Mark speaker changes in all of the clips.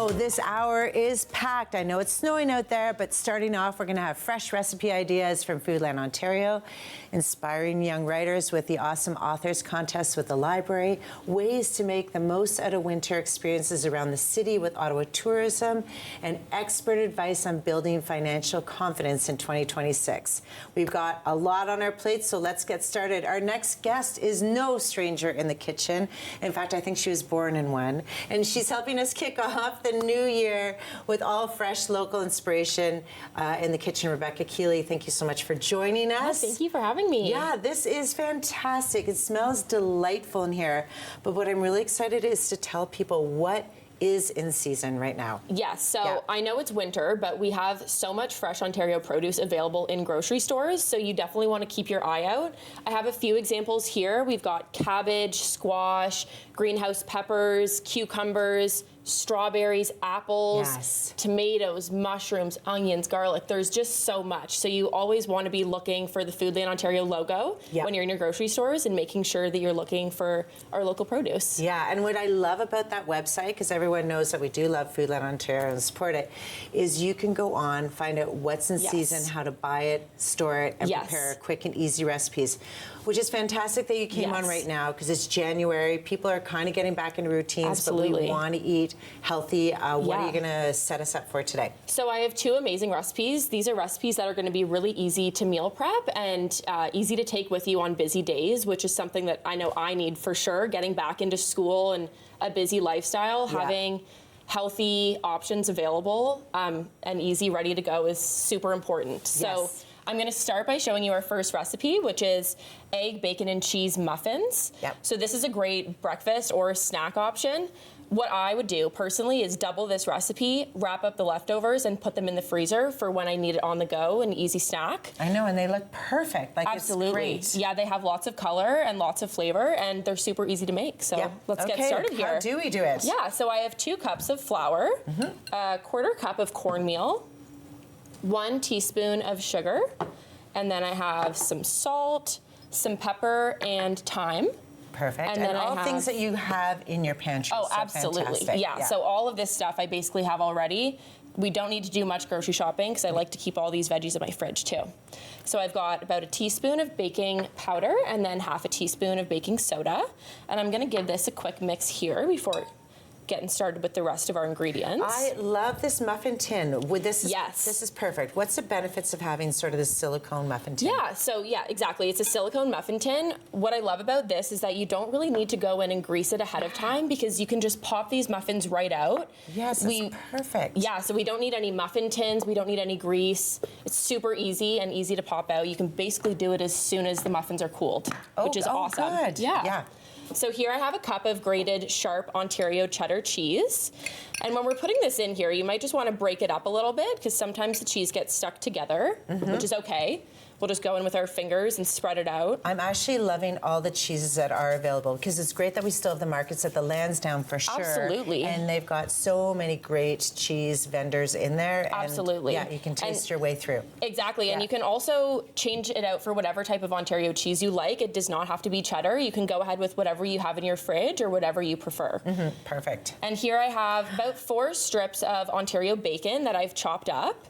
Speaker 1: Oh, this hour is packed. I know it's snowing out there, but starting off, we're going to have fresh recipe ideas from Foodland Ontario, inspiring young writers with the awesome authors contest with the library, ways to make the most out of winter experiences around the city with Ottawa tourism, and expert advice on building financial confidence in 2026. We've got a lot on our plate, so let's get started. Our next guest is no stranger in the kitchen. In fact, I think she was born in one, and she's helping us kick off the new year with all fresh local inspiration in the kitchen. Rebecca Keeley, thank you so much for joining us.
Speaker 2: Thank you for having me.
Speaker 1: Yeah, this is fantastic. It smells delightful in here. But what I'm really excited is to tell people what is in season right now.
Speaker 2: Yes, so I know it's winter, but we have so much fresh Ontario produce available in grocery stores, so you definitely want to keep your eye out. I have a few examples here. We've got cabbage, squash, greenhouse peppers, cucumbers, strawberries, apples, tomatoes, mushrooms, onions, garlic. There's just so much. So you always want to be looking for the Foodland Ontario logo when you're in your grocery stores and making sure that you're looking for our local produce.
Speaker 1: Yeah, and what I love about that website, because everyone knows that we do love Foodland Ontario and support it, is you can go on, find out what's in season, how to buy it, store it, and prepare quick and easy recipes, which is fantastic that you came on right now because it's January. People are kind of getting back into routines, but we want to eat healthy. What are you going to set us up for today?
Speaker 2: So I have two amazing recipes. These are recipes that are going to be really easy to meal prep and easy to take with you on busy days, which is something that I know I need for sure. Getting back into school and a busy lifestyle, having healthy options available and easy, ready to go is super important. So I'm going to start by showing you our first recipe, which is egg, bacon, and cheese muffins. So this is a great breakfast or snack option. What I would do personally is double this recipe, wrap up the leftovers, and put them in the freezer for when I need it on the go, an easy snack.
Speaker 1: I know, and they look perfect. Like,
Speaker 2: absolutely.
Speaker 1: It's great.
Speaker 2: Yeah, they have lots of color and lots of flavor, and they're super easy to make. So let's get started here.
Speaker 1: How do we do it?
Speaker 2: Yeah, so I have 2 cups of flour, a quarter cup of cornmeal, 1 teaspoon of sugar, and then I have some salt, some pepper, and thyme.
Speaker 1: Perfect. And then all things that you have in your pantry.
Speaker 2: Oh, so absolutely. Yeah. So all of this stuff I basically have already. We don't need to do much grocery shopping because I like to keep all these veggies in my fridge too. So I've got about a teaspoon of baking powder and then half a teaspoon of baking soda. And I'm going to give this a quick mix here before getting started with the rest of our ingredients.
Speaker 1: I love this muffin tin. This is perfect. What's the benefits of having sort of this silicone muffin tin?
Speaker 2: Yeah, exactly. It's a silicone muffin tin. What I love about this is that you don't really need to go in and grease it ahead of time because you can just pop these muffins right out.
Speaker 1: Yes, it's perfect.
Speaker 2: Yeah, so we don't need any muffin tins. We don't need any grease. It's super easy and easy to pop out. You can basically do it as soon as the muffins are cooled, which is awesome.
Speaker 1: Good. Yeah.
Speaker 2: So here I have a cup of grated sharp Ontario cheddar cheese. And when we're putting this in here, you might just want to break it up a little bit because sometimes the cheese gets stuck together, which is okay. We'll just go in with our fingers and spread it out.
Speaker 1: I'm actually loving all the cheeses that are available because it's great that we still have the markets at the Lansdowne for sure.
Speaker 2: Absolutely.
Speaker 1: And they've got so many great cheese vendors in there.
Speaker 2: Absolutely.
Speaker 1: And you can taste your way through.
Speaker 2: Exactly. And you can also change it out for whatever type of Ontario cheese you like. It does not have to be cheddar. You can go ahead with whatever you have in your fridge or whatever you prefer.
Speaker 1: Perfect.
Speaker 2: And here I have about 4 strips of Ontario bacon that I've chopped up.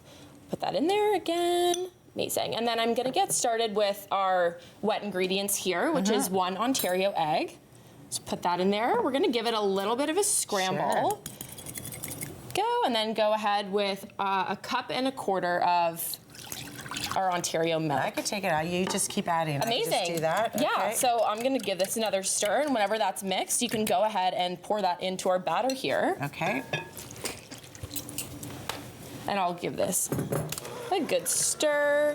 Speaker 2: Put that in there again. Amazing. And then I'm going to get started with our wet ingredients here, which is 1 Ontario egg. Just put that in there. We're going to give it a little bit of a scramble. Go, and then go ahead with a cup and a quarter of our Ontario milk.
Speaker 1: I could take it out. You just keep adding.
Speaker 2: Amazing.
Speaker 1: I just do that.
Speaker 2: Yeah, so I'm going to give this another stir, and whenever that's mixed, you can go ahead and pour that into our batter here.
Speaker 1: Okay.
Speaker 2: And I'll give this a good stir.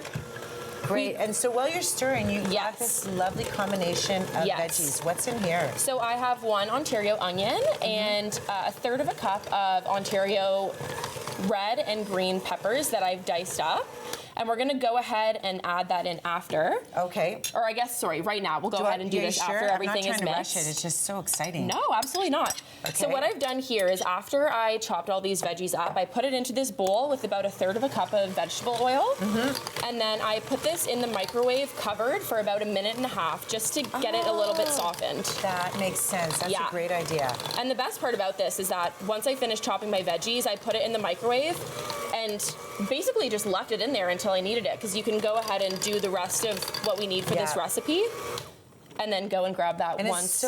Speaker 1: Great. And so while you're stirring, you got this lovely combination of veggies. What's in here?
Speaker 2: So I have 1 Ontario onion and a third of a cup of Ontario red and green peppers that I've diced up. And we're gonna go ahead and add that in after.
Speaker 1: Okay.
Speaker 2: Or I guess, sorry, right now. We'll go ahead and do this after everything is mixed.
Speaker 1: I'm not trying to rush it. It's just so exciting.
Speaker 2: No, absolutely not.
Speaker 1: Okay.
Speaker 2: So what I've done here is after I chopped all these veggies up, I put it into this bowl with about 1/3 cup of vegetable oil. And then I put this in the microwave covered for about 1.5 minutes just to get it a little bit softened.
Speaker 1: That makes sense. That's a great idea.
Speaker 2: And the best part about this is that once I finished chopping my veggies, I put it in the microwave and basically just left it in there until I needed it, because you can go ahead and do the rest of what we need for this recipe and then go and grab that once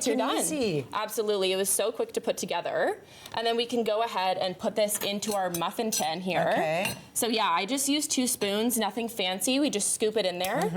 Speaker 2: you're done.
Speaker 1: Easy.
Speaker 2: Absolutely. It was so quick to put together. And then we can go ahead and put this into our muffin tin here.
Speaker 1: Okay.
Speaker 2: So yeah, I just use 2 spoons, nothing fancy. We just scoop it in there.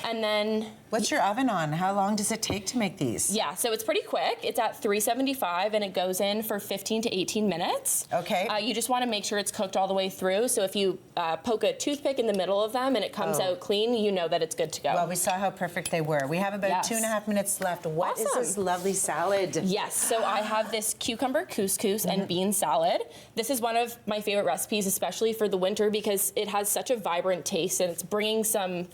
Speaker 2: And then...
Speaker 1: What's your oven on? How long does it take to make these?
Speaker 2: Yeah, so it's pretty quick. It's at 375 and it goes in for 15 to 18 minutes.
Speaker 1: Okay.
Speaker 2: You just want to make sure it's cooked all the way through. So if you poke a toothpick in the middle of them and it comes out clean, you know that it's good to go.
Speaker 1: Well, we saw how perfect they were. We have about 2.5 minutes left. What is this lovely salad?
Speaker 2: Yes, so I have this cucumber couscous and bean salad. This is one of my favorite recipes, especially for the winter, because it has such a vibrant taste and it's bringing some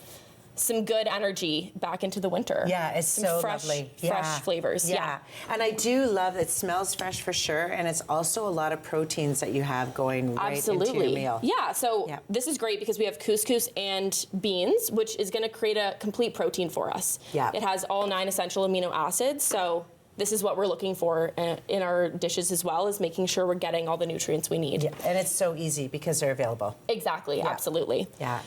Speaker 2: good energy back into the winter.
Speaker 1: Yeah, it's so lovely.
Speaker 2: Fresh flavors. Yeah.
Speaker 1: And I do love it. Smells fresh for sure, and it's also a lot of proteins that you have going right into your meal.
Speaker 2: Yeah, so this is great because we have couscous and beans, which is going to create a complete protein for us.
Speaker 1: Yeah.
Speaker 2: It has all 9 essential amino acids, so this is what we're looking for in our dishes as well, is making sure we're getting all the nutrients we need.
Speaker 1: Yeah, and it's so easy because they're available.
Speaker 2: Exactly, absolutely.
Speaker 1: Yeah.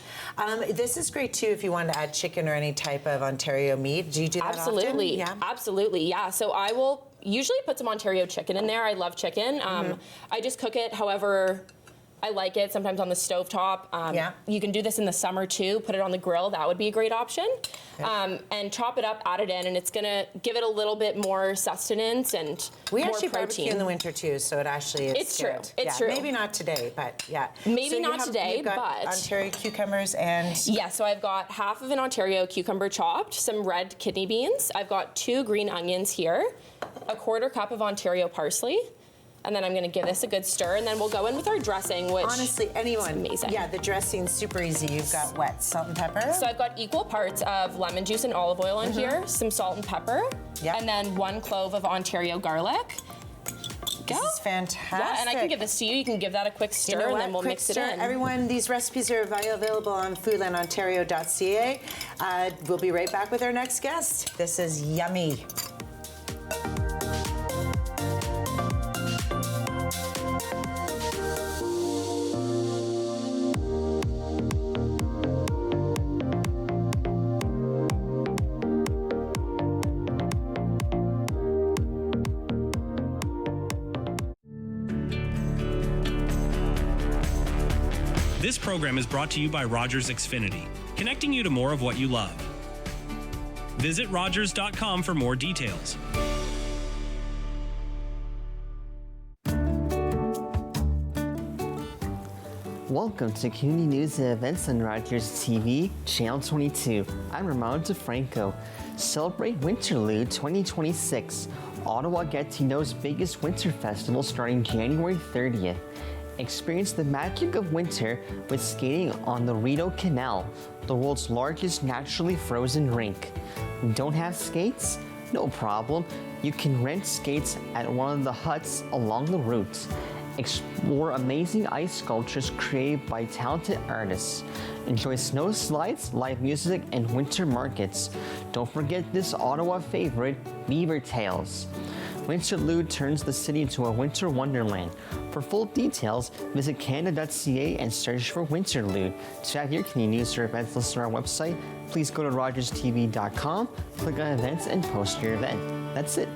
Speaker 1: This is great too if you want to add chicken or any type of Ontario meat. Do you do that often? Yeah.
Speaker 2: Absolutely, yeah. So I will usually put some Ontario chicken in there. I love chicken. I just cook it however I like it, sometimes on the stovetop. You can do this in the summer too, put it on the grill, that would be a great option. And chop it up, add it in, and it's gonna give it a little bit more sustenance and
Speaker 1: we
Speaker 2: more
Speaker 1: actually
Speaker 2: protein.
Speaker 1: barbecue in the winter too, so it actually is
Speaker 2: It's true,
Speaker 1: good.
Speaker 2: it's true.
Speaker 1: Maybe not today, but
Speaker 2: Maybe
Speaker 1: so
Speaker 2: not today,
Speaker 1: you've got
Speaker 2: but...
Speaker 1: Ontario cucumbers and...
Speaker 2: Yeah, so I've got half of an Ontario cucumber chopped, some red kidney beans, I've got 2 green onions here, 1/4 cup of Ontario parsley, and then I'm gonna give this a good stir, and then we'll go in with our dressing, which
Speaker 1: honestly, anyone,
Speaker 2: is amazing.
Speaker 1: Yeah, the dressing's super easy. You've got what, salt and pepper?
Speaker 2: So I've got equal parts of lemon juice and olive oil in here, some salt and pepper, and then 1 clove of Ontario garlic.
Speaker 1: This is fantastic.
Speaker 2: Yeah, and I can give this to you. You can give that a quick stir, and then we'll mix it in.
Speaker 1: Everyone, these recipes are available on foodlandontario.ca. We'll be right back with our next guest. This is yummy.
Speaker 3: This program is brought to you by Rogers Xfinity, connecting you to more of what you love. Visit Rogers.com for more details.
Speaker 4: Welcome to Community News and Events on Rogers TV, Channel 22. I'm Ramon DeFranco. Celebrate Winterlude 2026, Ottawa Gatineau's biggest winter festival starting January 30th. Experience the magic of winter with skating on the Rideau Canal, the world's largest naturally frozen rink. Don't have skates? No problem. You can rent skates at one of the huts along the route. Explore amazing ice sculptures created by talented artists. Enjoy snow slides, live music, and winter markets. Don't forget this Ottawa favorite, Beaver Tales. Winterlude turns the city into a winter wonderland. For full details, visit canada.ca and search for Winterlude. To have your community news or events listed on our website, please go to rogerstv.com, click on events, and post your event. That's it.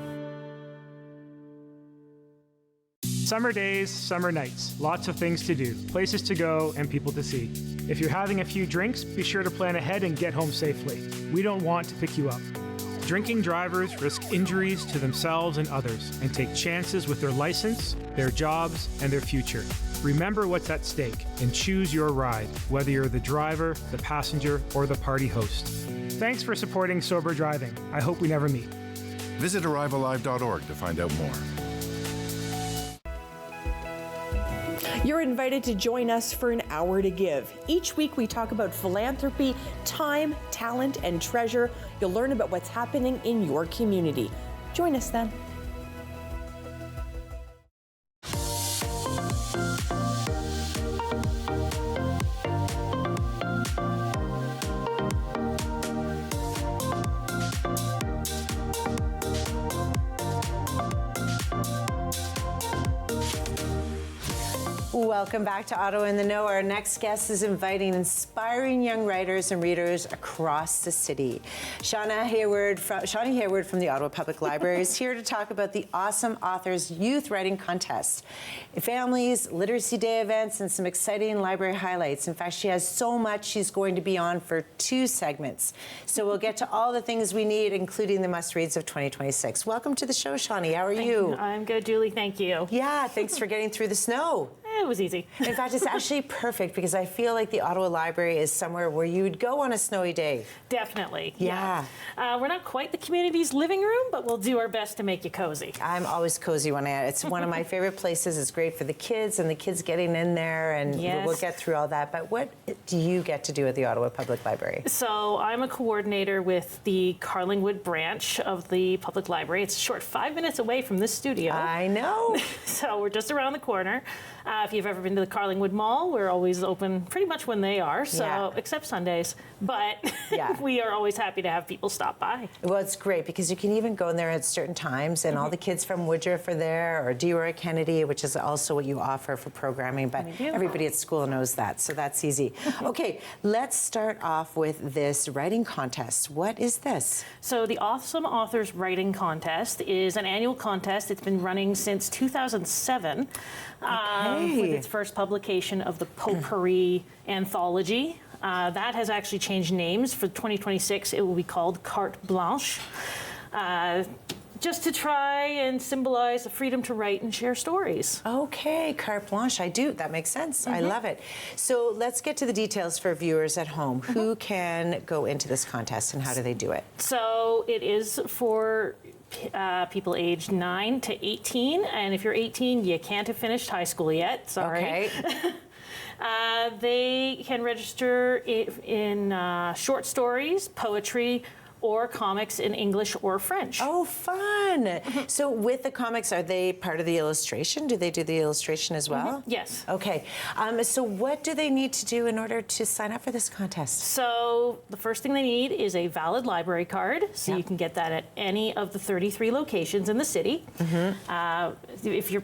Speaker 5: Summer days, summer nights, lots of things to do, places to go, and people to see. If you're having a few drinks, be sure to plan ahead and get home safely. We don't want to pick you up. Drinking drivers risk injuries to themselves and others and take chances with their license, their jobs, and their future. Remember what's at stake and choose your ride, whether you're the driver, the passenger, or the party host. Thanks for supporting Sober Driving. I hope we never meet.
Speaker 6: Visit arrivalive.org to find out more. You're invited to join us for an hour to give. Each week we talk about philanthropy, time, talent, and treasure. You'll learn about what's happening in your community. Join us then.
Speaker 1: Welcome back to Ottawa in the Know. Our next guest is inviting inspiring young writers and readers across the city. Shawnee Hayward from the Ottawa Public Library is here to talk about the Awesome Authors Youth Writing Contest. Families, Literacy Day events, and some exciting library highlights. In fact, she has so much she's going to be on for 2 segments. So we'll get to all the things we need, including the must-reads of 2026. Welcome to the show, Shawnee. How are you?
Speaker 7: I'm good, Julie. Thank you.
Speaker 1: Yeah, thanks for getting through the snow.
Speaker 7: It was easy.
Speaker 1: In fact, it's actually perfect because I feel like the Ottawa Library is somewhere where you would go on a snowy day.
Speaker 7: Definitely.
Speaker 1: Yeah.
Speaker 7: We're not quite the community's living room, but we'll do our best to make you cozy.
Speaker 1: I'm always cozy when it's one of my favorite places. It's great for the kids and the kids getting in there, and
Speaker 7: Yes.
Speaker 1: we'll get through all that. But what do you get to do at the Ottawa Public Library?
Speaker 7: So I'm a coordinator with the Carlingwood branch of the Public Library. It's a short 5 minutes away from this studio.
Speaker 1: I know.
Speaker 7: So we're just around the corner. If you've ever been to the Carlingwood Mall, we're always open pretty much when they are, so
Speaker 1: Yeah.
Speaker 7: except Sundays. But
Speaker 1: Yeah.
Speaker 7: we are always happy to have people stop by.
Speaker 1: Well, it's great because you can even go in there at certain times, and all the kids from Woodruff are there, or Diora Kennedy, which is also what you offer for programming. But
Speaker 7: We do.
Speaker 1: everybody at school knows that, so that's easy. Okay, let's start off with this writing contest. What is this?
Speaker 7: So the Awesome Authors Writing Contest is an annual contest. It's been running since 2007 with its first publication of the Potpourri anthology. That has actually changed names. For 2026, it will be called Carte Blanche. Just to try and symbolize the freedom to write and share stories.
Speaker 1: Okay, carte blanche. I do. That makes sense. I love it. So let's get to the details for viewers at home. Who can go into this contest and how do they do it?
Speaker 7: So it is for people aged 9 to 18, and if you're 18, you can't have finished high school yet. Sorry.
Speaker 1: Okay.
Speaker 7: They can register in short stories, poetry, or comics in English or French.
Speaker 1: Oh, fun. So with the comics, are they part of the illustration? Do they do the illustration as well?
Speaker 7: Yes.
Speaker 1: Okay. So what do they need to do in order to sign up for this contest?
Speaker 7: So the first thing they need is a valid library card. So
Speaker 1: Yeah.
Speaker 7: you can get that at any of the 33 locations in the city. If you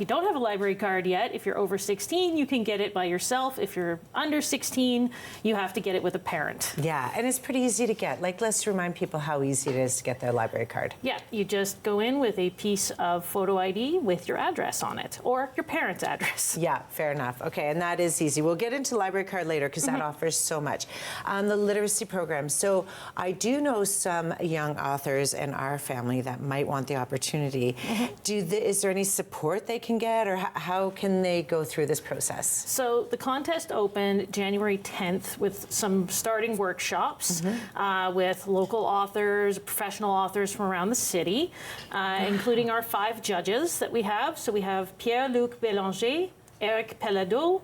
Speaker 7: don't have a library card yet, if you're over 16, you can get it by yourself. If you're under 16, you have to get it with a parent.
Speaker 1: Yeah, and it's pretty easy to get. Like, let's remind people how easy it is to get their library card.
Speaker 7: Yeah, you just go in with a piece of photo ID with your address on it, or your parent's address.
Speaker 1: Yeah, fair enough. Okay, and that is easy. We'll get into library card later because that offers so much. The literacy program. So I do know some young authors in our family that might want the opportunity. Is there any support they can get, or how can they go through this process?
Speaker 7: So the contest opened January 10th with some starting workshops with local authors, professional authors from around the city, including our 5 judges that we have. So we have Pierre-Luc Bélanger, Eric Pellado,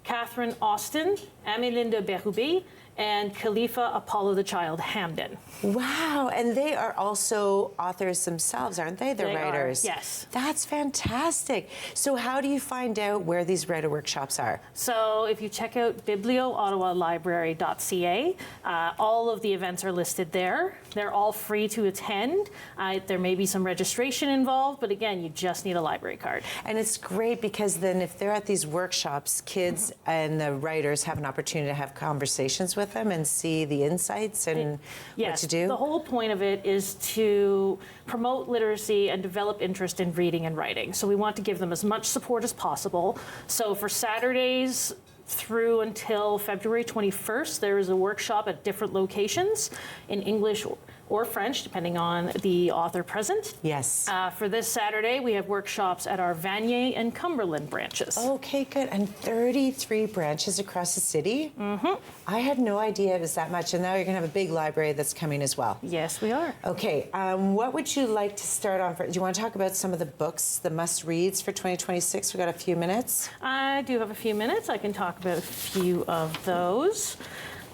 Speaker 7: Catherine Austin, Amélinda Berube, and Khalifa Apollo the Child Hamden.
Speaker 1: Wow, and they are also authors themselves, aren't they? They're
Speaker 7: They are,
Speaker 1: writers.
Speaker 7: yes.
Speaker 1: That's fantastic. So how do you find out where these writer workshops are?
Speaker 7: So if you check out biblioottawalibrary.ca, all of the events are listed there. They're all free to attend. There may be some registration involved, but again, you just need a library card.
Speaker 1: And it's great because then if they're at these workshops, kids and the writers have an opportunity to have conversations with them and see the insights and what to do.
Speaker 7: The whole point of it is to promote literacy and develop interest in reading and writing. So we want to give them as much support as possible. So for Saturdays through until February 21st, there is a workshop at different locations in English or French, depending on the author present.
Speaker 1: Yes.
Speaker 7: For this Saturday, we have workshops at our Vanier and Cumberland branches.
Speaker 1: Okay, good. And 33 branches across the city? Mm-hmm. I had no idea it was that much. And now you're going to have a big library that's coming as well.
Speaker 7: Yes, we are.
Speaker 1: Okay, what would you like to start on? Do you want to talk about some of the books, the must-reads for 2026? We've got a few minutes.
Speaker 7: I do have a few minutes. I can talk about a few of those.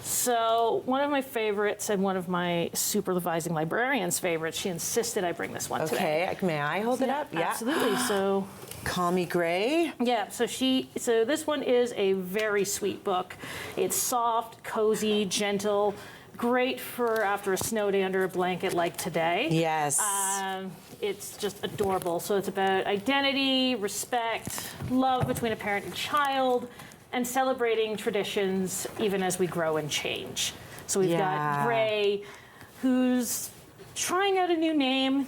Speaker 7: So one of my favorites and one of my supervising librarian's favorites, she insisted I bring this one today.
Speaker 1: Okay, may I hold it up? Yeah.
Speaker 7: Absolutely. So
Speaker 1: Call Me Gray.
Speaker 7: yeah, so this one is a very sweet book. It's soft, cozy, gentle, great for after a snow day under a blanket like today.
Speaker 1: Yes.
Speaker 7: It's just adorable. So it's about identity, respect, love between a parent and child, and celebrating traditions even as we grow and change. So we've got Gray, who's trying out a new name.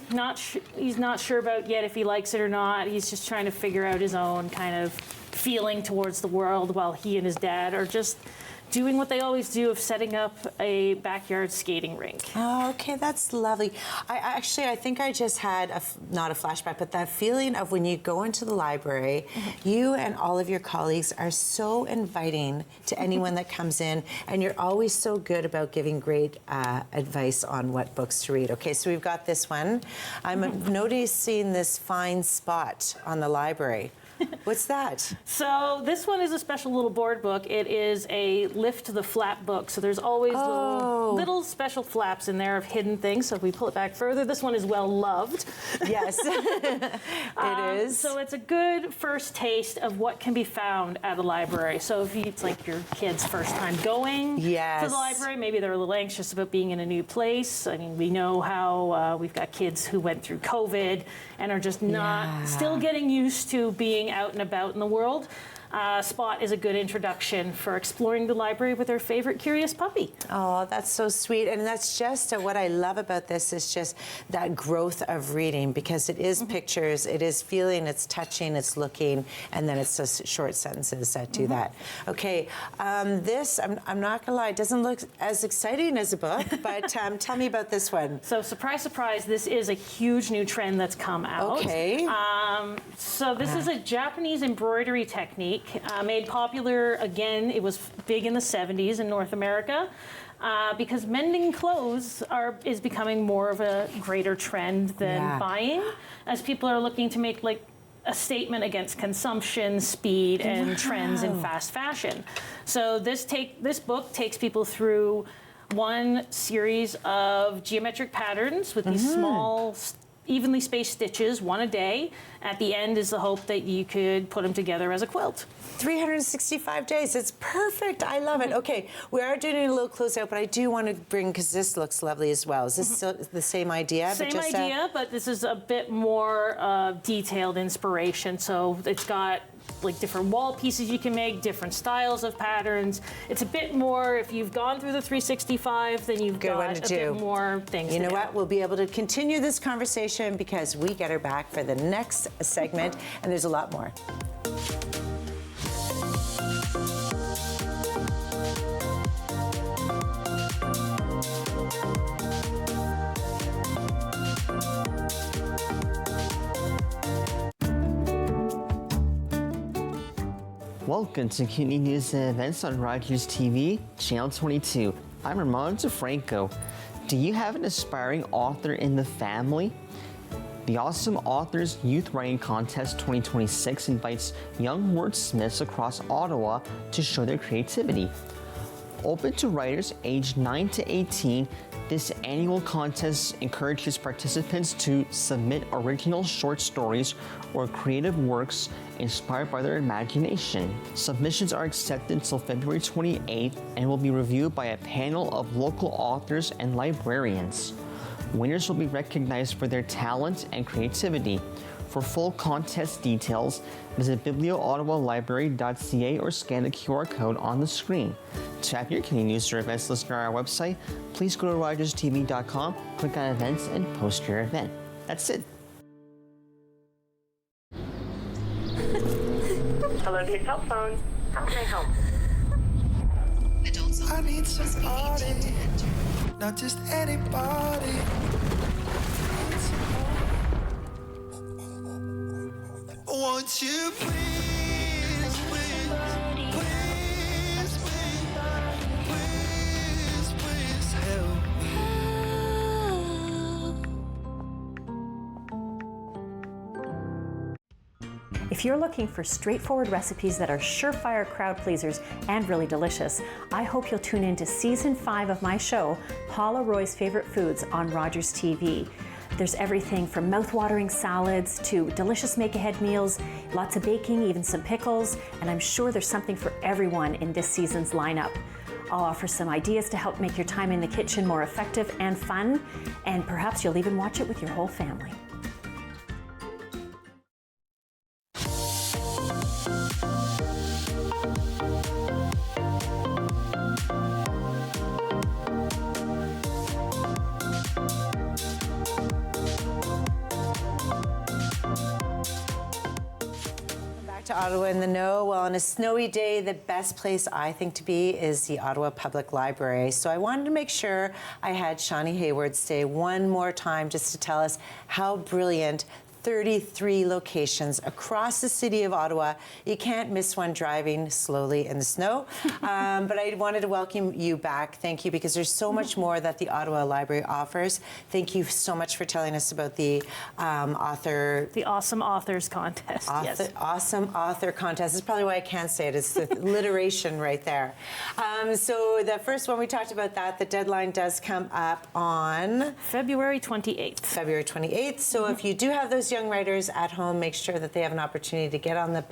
Speaker 7: He's not sure about yet if he likes it or not. He's just trying to figure out his own kind of feeling towards the world, while he and his dad are just doing what they always do of setting up a backyard skating rink.
Speaker 1: Oh, okay, that's lovely. I think I just had, not a flashback, but that feeling of when you go into the library, you and all of your colleagues are so inviting to anyone that comes in, and you're always so good about giving great advice on what books to read. Okay, so we've got this one. I'm noticing this fine spot on the library. What's that?
Speaker 7: So this one is a special little board book. It is a lift the flap book. So there's always little special flaps in there of hidden things. So if we pull it back further, this one is well loved.
Speaker 1: Yes, it is.
Speaker 7: So it's a good first taste of what can be found at a library. So if it's like your kid's first time going to the library, maybe they're a little anxious about being in a new place. I mean, we know how we've got kids who went through COVID and are just not still getting used to being out and about in the world. Spot is a good introduction for exploring the library with their favorite curious puppy.
Speaker 1: Oh, that's so sweet. And that's just what I love about this is just that growth of reading, because it is pictures, it is feeling, it's touching, it's looking, and then it's just short sentences that do that. Okay, this, I'm not gonna lie, it doesn't look as exciting as a book, but tell me about this one.
Speaker 7: So surprise, surprise, this is a huge new trend that's come out.
Speaker 1: Okay.
Speaker 7: So this is a Japanese embroidery technique made popular, again, it was big in the 70s in North America, because mending clothes is becoming more of a greater trend than buying, as people are looking to make like a statement against consumption, speed, and trends in fast fashion. So this book takes people through one series of geometric patterns with these small, evenly spaced stitches, one a day. At the end is the hope that you could put them together as a quilt.
Speaker 1: 365 days. It's perfect. I love it. Okay, we are doing a little close out, but I do want to bring, because this looks lovely as well. Is this still the same idea?
Speaker 7: Same idea, but this is a bit more detailed inspiration. So it's got like different wall pieces you can make, different styles of patterns. It's a bit more, if you've gone through the 365, then you've got a bit more things to do.
Speaker 1: You know what? We'll be able to continue this conversation because we get her back for the next segment, and there's a lot more.
Speaker 4: Welcome to CUNY News and Events on Rogers TV, Channel 22. I'm Ramon DeFranco. Do you have an aspiring author in the family? The Awesome Authors Youth Writing Contest 2026 invites young wordsmiths across Ottawa to show their creativity. Open to writers aged 9 to 18, this annual contest encourages participants to submit original short stories or creative works inspired by their imagination. Submissions are accepted until February 28th and will be reviewed by a panel of local authors and librarians. Winners will be recognized for their talent and creativity. For full contest details, visit biblioottawalibrary.ca or scan the QR code on the screen. To have your CUNY News or events listed on our website, please go to rogerstv.com, click on events, and post your event. That's it.
Speaker 8: Hello to your cell phone. How can I help?
Speaker 9: Adults I need somebody to enter. not just anybody. Won't you please, please, please, please, please, please help me.
Speaker 10: If you're looking for straightforward recipes that are surefire crowd pleasers and really delicious, I hope you'll tune in to Season 5 of my show, Paula Roy's Favorite Foods on Rogers TV. There's everything from mouth-watering salads to delicious make-ahead meals, lots of baking, even some pickles, and I'm sure there's something for everyone in this season's lineup. I'll offer some ideas to help make your time in the kitchen more effective and fun, and perhaps you'll even watch it with your whole family.
Speaker 1: To Ottawa in the Know. Well, on a snowy day, the best place I think to be is the Ottawa Public Library. So I wanted to make sure I had Shawnee Hayward stay one more time just to tell us how brilliant 33 locations across the city of Ottawa. You can't miss one driving slowly in the snow. But I wanted to welcome you back. Thank you, because there's so much more that the Ottawa Library offers. Thank you so much for telling us about the
Speaker 7: The Awesome Authors Contest. Yes.
Speaker 1: Awesome Author Contest. That's probably why I can't say it. It's the alliteration right there. So the first one, we talked about that. The deadline does come up on
Speaker 7: February 28th.
Speaker 1: February 28th. So if you do have those young writers at home, make sure that they have an opportunity to get on the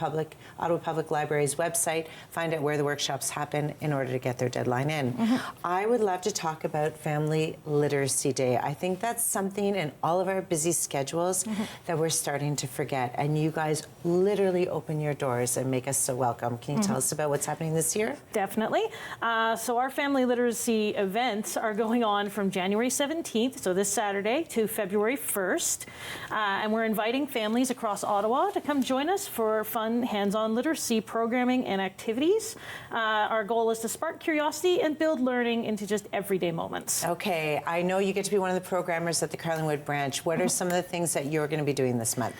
Speaker 1: Ottawa Public Library's website, find out where the workshops happen in order to get their deadline in. I would love to talk about Family Literacy Day. I think that's something in all of our busy schedules that we're starting to forget. And you guys literally open your doors and make us so welcome. Can you tell us about what's happening this year?
Speaker 7: Definitely. So our family literacy events are going on from January 17th, so this Saturday, to February 1st. And we're inviting families across Ottawa to come join us for fun, hands-on literacy programming and activities. Our goal is to spark curiosity and build learning into just everyday moments.
Speaker 1: Okay, I know you get to be one of the programmers at the Carlingwood branch. What are some of the things that you're going to be doing this month?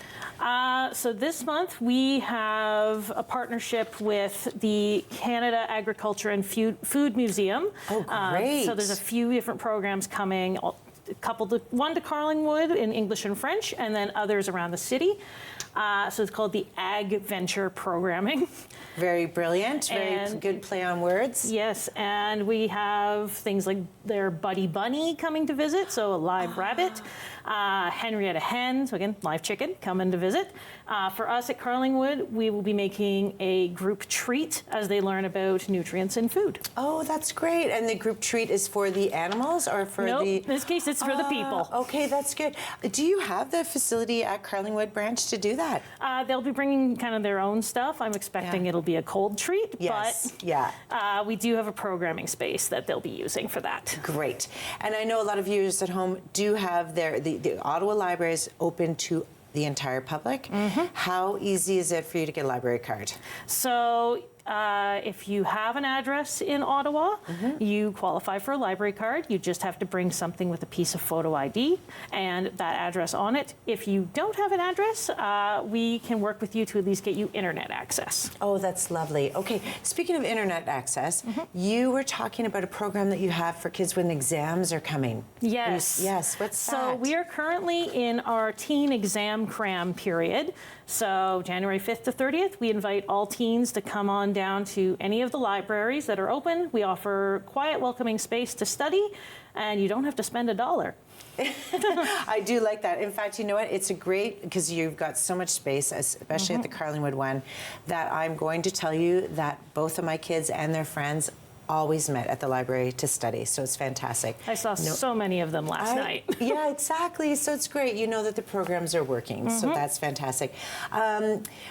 Speaker 7: So this month we have a partnership with the Canada Agriculture and Food Museum.
Speaker 1: Oh, great.
Speaker 7: So there's a few different programs coming. One to Carlingwood in English and French, and then others around the city. So it's called the Ag Venture Programming.
Speaker 1: Very brilliant, very good play on words.
Speaker 7: Yes, and we have things like their Buddy Bunny coming to visit, so a live rabbit. Henrietta Hen, so again, live chicken, coming to visit. For us at Carlingwood, we will be making a group treat as they learn about nutrients in food.
Speaker 1: Oh, that's great. And the group treat is for the animals or for the...
Speaker 7: in this case, it's for the people.
Speaker 1: Okay, that's good. Do you have the facility at Carlingwood branch to do that?
Speaker 7: They'll be bringing kind of their own stuff. I'm expecting it'll be a cold treat, but we do have a programming space that they'll be using for that.
Speaker 1: Great. And I know a lot of viewers at home do have the Ottawa Library is open to the entire public. How easy is it for you to get a library card?
Speaker 7: So if you have an address in Ottawa, you qualify for a library card. You just have to bring something with a piece of photo ID and that address on it. If you don't have an address, we can work with you to at least get you internet access.
Speaker 1: Oh, that's lovely. Okay, speaking of internet access, you were talking about a program that you have for kids when exams are coming.
Speaker 7: Yes.
Speaker 1: Yes, what's that?
Speaker 7: So we are currently in our teen exam cram period. So January 5th to 30th, we invite all teens to come on down to any of the libraries that are open. We offer quiet, welcoming space to study, and you don't have to spend $1.
Speaker 1: I do like that. In fact, you know what? It's a great, because you've got so much space, especially at the Carlingwood one, that I'm going to tell you that both of my kids and their friends always met at the library to study, so it's fantastic.
Speaker 7: I saw so many of them last night.
Speaker 1: Yeah, exactly. So it's great. You know that the programs are working, so that's fantastic.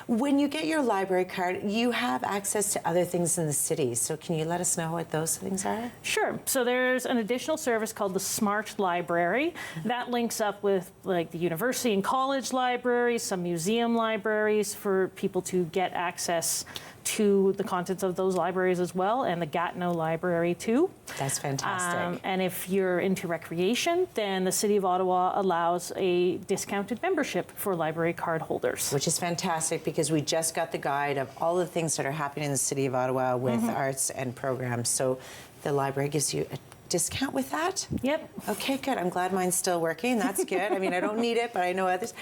Speaker 1: When you get your library card, you have access to other things in the city. So can you let us know what those things are?
Speaker 7: Sure. So there's an additional service called the Smart Library. That links up with like the university and college libraries, some museum libraries for people to get access to the contents of those libraries as well, and the Gatineau Library too.
Speaker 1: That's fantastic.
Speaker 7: And if you're into recreation, then the City of Ottawa allows a discounted membership for library card holders.
Speaker 1: Which is fantastic because we just got the guide of all the things that are happening in the City of Ottawa with arts and programs. So the library gives you a discount with that?
Speaker 7: Yep.
Speaker 1: Okay, good. I'm glad mine's still working. That's good. I mean, I don't need it, but I know others.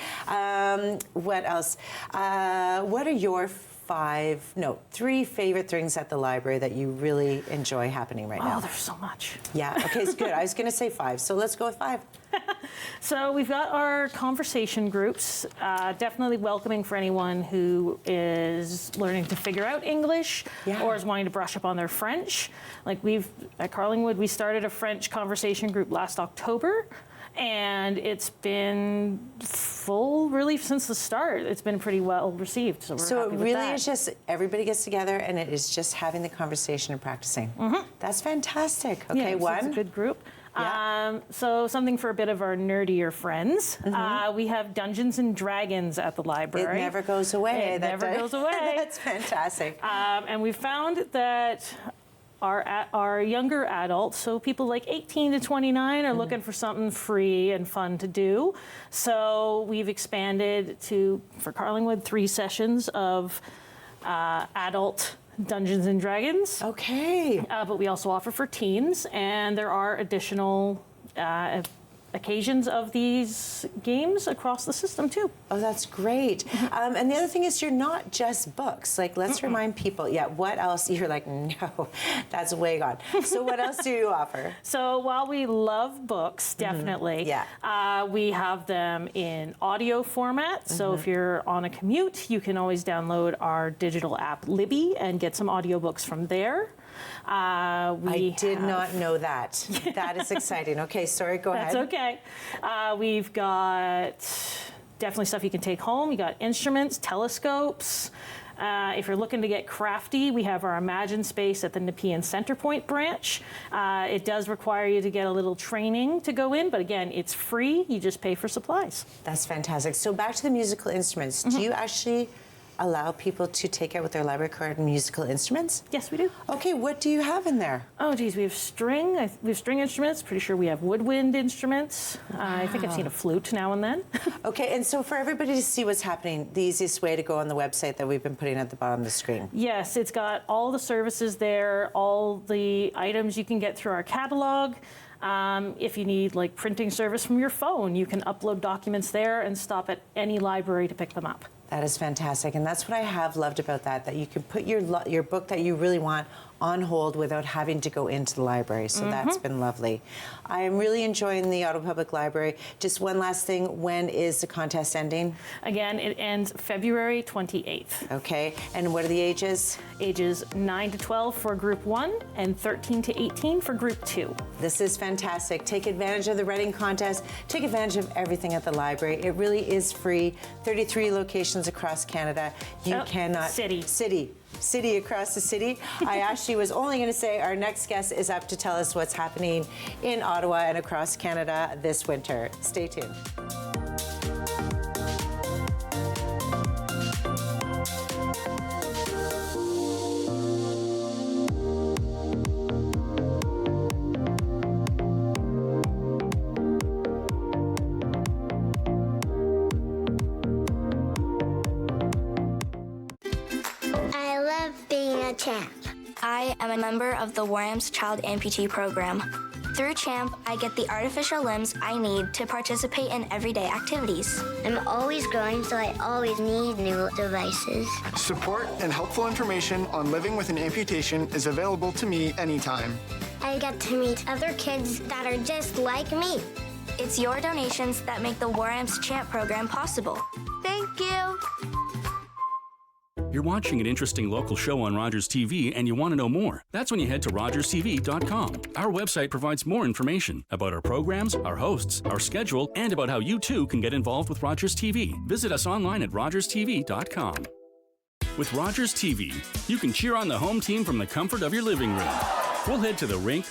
Speaker 1: What else? What are your three favorite things at the library that you really enjoy happening right now?
Speaker 7: Oh, there's so much.
Speaker 1: Yeah, okay, it's good. I was going to say 5, so let's go with 5.
Speaker 7: So we've got our conversation groups, definitely welcoming for anyone who is learning to figure out English or is wanting to brush up on their French. Like at Carlingwood, we started a French conversation group last October. And it's been full really since the start. It's been pretty well received. So we're happy
Speaker 1: it
Speaker 7: with
Speaker 1: really
Speaker 7: that.
Speaker 1: is just everybody gets together and it is just having the conversation and practicing. That's fantastic. Okay,
Speaker 7: so it's a good group. So something for a bit of our nerdier friends. We have Dungeons and Dragons at the library.
Speaker 1: It never goes away.
Speaker 7: It never goes away.
Speaker 1: That's fantastic.
Speaker 7: And we found that our younger adults, so people like 18 to 29, are looking for something free and fun to do. So we've expanded for Carlingwood, 3 sessions of adult Dungeons and Dragons.
Speaker 1: Okay.
Speaker 7: But we also offer for teens, and there are additional occasions of these games across the system too.
Speaker 1: Oh, that's great. And the other thing is you're not just books. Like, let's remind people, what else? You're like, no, that's way gone. So what else do you offer?
Speaker 7: So while we love books, definitely, we have them in audio format. So if you're on a commute, you can always download our digital app, Libby, and get some audiobooks from there.
Speaker 1: I did not know that. That is exciting. Okay, sorry, go ahead.
Speaker 7: That's okay. We've got definitely stuff you can take home. You got instruments, telescopes. If you're looking to get crafty, we have our Imagine Space at the Nepean Centrepoint branch. It does require you to get a little training to go in, but again, it's free. You just pay for supplies.
Speaker 1: That's fantastic. So back to the musical instruments. Do you actually allow people to take out with their library card musical instruments?
Speaker 7: Yes, we do.
Speaker 1: Okay, what do you have in there?
Speaker 7: Oh, geez, we have string. We have string instruments. Pretty sure we have woodwind instruments. I think I've seen a flute now and then.
Speaker 1: Okay, and so for everybody to see what's happening, the easiest way to go on the website that we've been putting at the bottom of the screen.
Speaker 7: Yes, it's got all the services there, all the items you can get through our catalog. If you need like printing service from your phone, you can upload documents there and stop at any library to pick them up.
Speaker 1: That is fantastic, and that's what I have loved about that you can put your book that you really want on hold without having to go into the library, so that's been lovely. I am really enjoying the Ottawa Public Library. Just one last thing, when is the contest ending?
Speaker 7: Again, it ends February 28th.
Speaker 1: Okay, and what are the ages?
Speaker 7: Ages 9 to 12 for Group 1 and 13 to 18 for Group 2.
Speaker 1: This is fantastic. Take advantage of the writing contest. Take advantage of everything at the library. It really is free. 33 locations across Canada. You cannot... City across the city. I actually was only going to say our next guest is up to tell us what's happening in Ottawa and across Canada this winter. Stay tuned.
Speaker 11: CHAMP. I am a member of the Warham's Child Amputee Program. Through CHAMP, I get the artificial limbs I need to participate in everyday activities.
Speaker 12: I'm always growing, so I always need new devices.
Speaker 13: Support and helpful information on living with an amputation is available to me anytime.
Speaker 12: I get to meet other kids that are just like me.
Speaker 11: It's your donations that make the Warham's CHAMP program possible. Thank you.
Speaker 14: You're watching an interesting local show on Rogers TV and you want to know more. That's when you head to rogerstv.com. Our website provides more information about our programs, our hosts, our schedule, and about how you too can get involved with Rogers TV. Visit us online at rogerstv.com. With Rogers TV, you can cheer on the home team from the comfort of your living room. We'll head to the rink,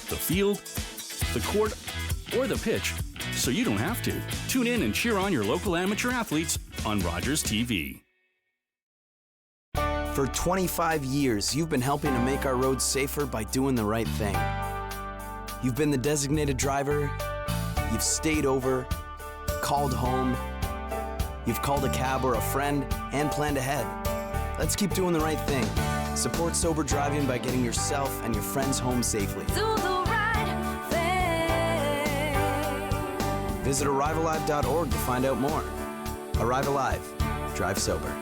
Speaker 14: the field, the court, or the pitch, so you don't have to. Tune in and cheer on your local amateur athletes on Rogers TV.
Speaker 15: For 25 years, you've been helping to make our roads safer by doing the right thing. You've been the designated driver, you've stayed over, called home, you've called a cab or a friend, and planned ahead. Let's keep doing the right thing. Support sober driving by getting yourself and your friends home safely.
Speaker 9: Do the right thing.
Speaker 15: Visit ArriveAlive.org to find out more. Arrive Alive. Drive sober.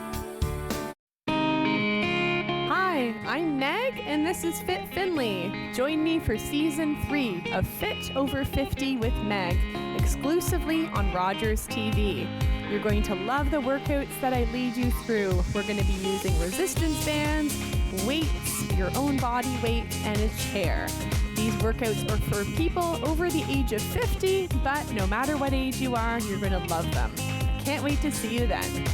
Speaker 16: Hi, I'm Meg, and this is Fit Findlay. Join me for Season 3 of Fit Over 50 with Meg, exclusively on Rogers TV. You're going to love the workouts that I lead you through. We're going to be using resistance bands, weights, your own body weight, and a chair. These workouts are for people over the age of 50, but no matter what age you are, you're going to love them. Can't wait to see you then.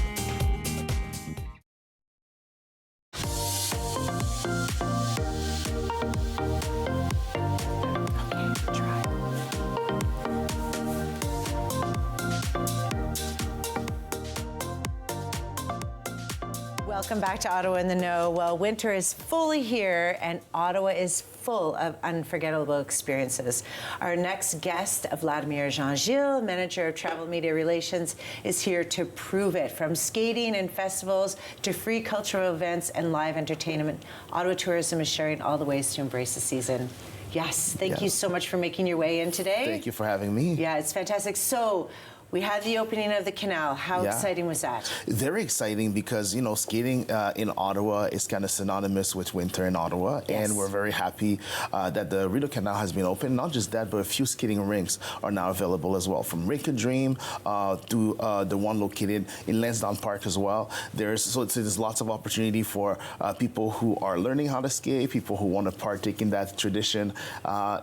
Speaker 1: Welcome back to Ottawa in the Know. Well, winter is fully here, and Ottawa is full of unforgettable experiences. Our next guest, Vladimir Jean-Gilles, Manager of Travel Media Relations, is here to prove it. From skating and festivals to free cultural events and live entertainment, Ottawa Tourism is sharing all the ways to embrace the season. Yes, thank you so much for making your way in today.
Speaker 17: Thank you for having me.
Speaker 1: Yeah, it's fantastic. So, we had the opening of the canal. How exciting was that?
Speaker 17: Very exciting because, you know, skating in Ottawa is kind of synonymous with winter in Ottawa.
Speaker 1: Yes.
Speaker 17: And we're very happy that the Rideau Canal has been open. Not just that, but a few skating rinks are now available as well. From Rink a Dream to the one located in Lansdowne Park as well. There's lots of opportunity for people who are learning how to skate, people who want to partake in that tradition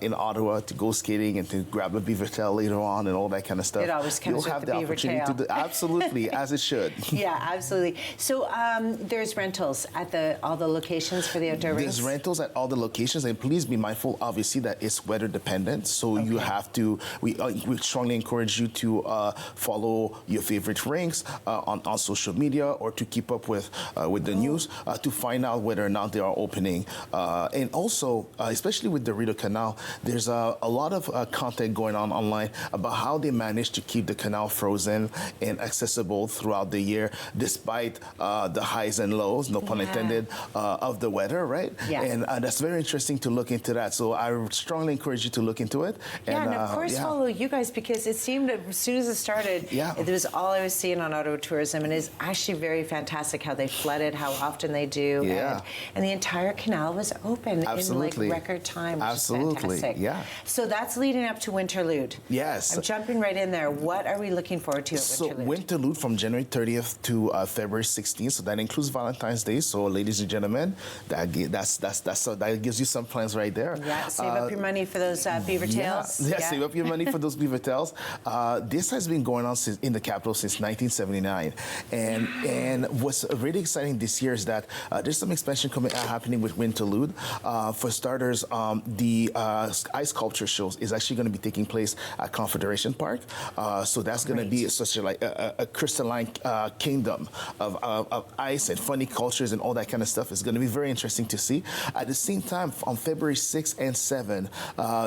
Speaker 17: in Ottawa to go skating and to grab a beaver tail later on and all that kind of stuff.
Speaker 1: It always comes
Speaker 17: You'll have the opportunity to do absolutely as it should.
Speaker 1: Yeah, absolutely. So there's rentals at all the locations for the outdoor rinks?
Speaker 17: There's rentals at all the locations, and please be mindful, obviously, that it's weather dependent. So you have to. We strongly encourage you to follow your favorite rinks on social media or to keep up with the news to find out whether or not they are opening. And also, especially with the Rideau Canal, there's a lot of content going on online about how they managed to keep the canal frozen and accessible throughout the year, despite the highs and lows, no pun intended, of the weather, right?
Speaker 1: Yeah.
Speaker 17: And that's very interesting to look into that. So I strongly encourage you to look into it.
Speaker 1: And of course follow you guys, because it seemed as soon as it started, it was all I was seeing on Ottawa Tourism, and it's actually very fantastic how they flooded, how often they do. And the entire canal was open in like record time, which is fantastic. So that's leading up to Winterlude.
Speaker 17: Yes.
Speaker 1: I'm jumping right in there. What are we looking forward to at Winterlude?
Speaker 17: So Winterlude from January 30th to February 16th. So that includes Valentine's Day. So ladies and gentlemen, that gives you some plans right there.
Speaker 1: Yeah, save up your money for those beaver tails.
Speaker 17: Yeah, save up your money for those beaver tails. This has been going on in the capital since 1979. And what's really exciting this year is that there's some expansion happening with Winterlude. For starters, the ice sculpture shows is actually going to be taking place at Confederation Park. So that's going to be such a crystalline kingdom of ice and funny cultures and all that kind of stuff. It's going to be very interesting to see. At the same time, on February 6 and 7,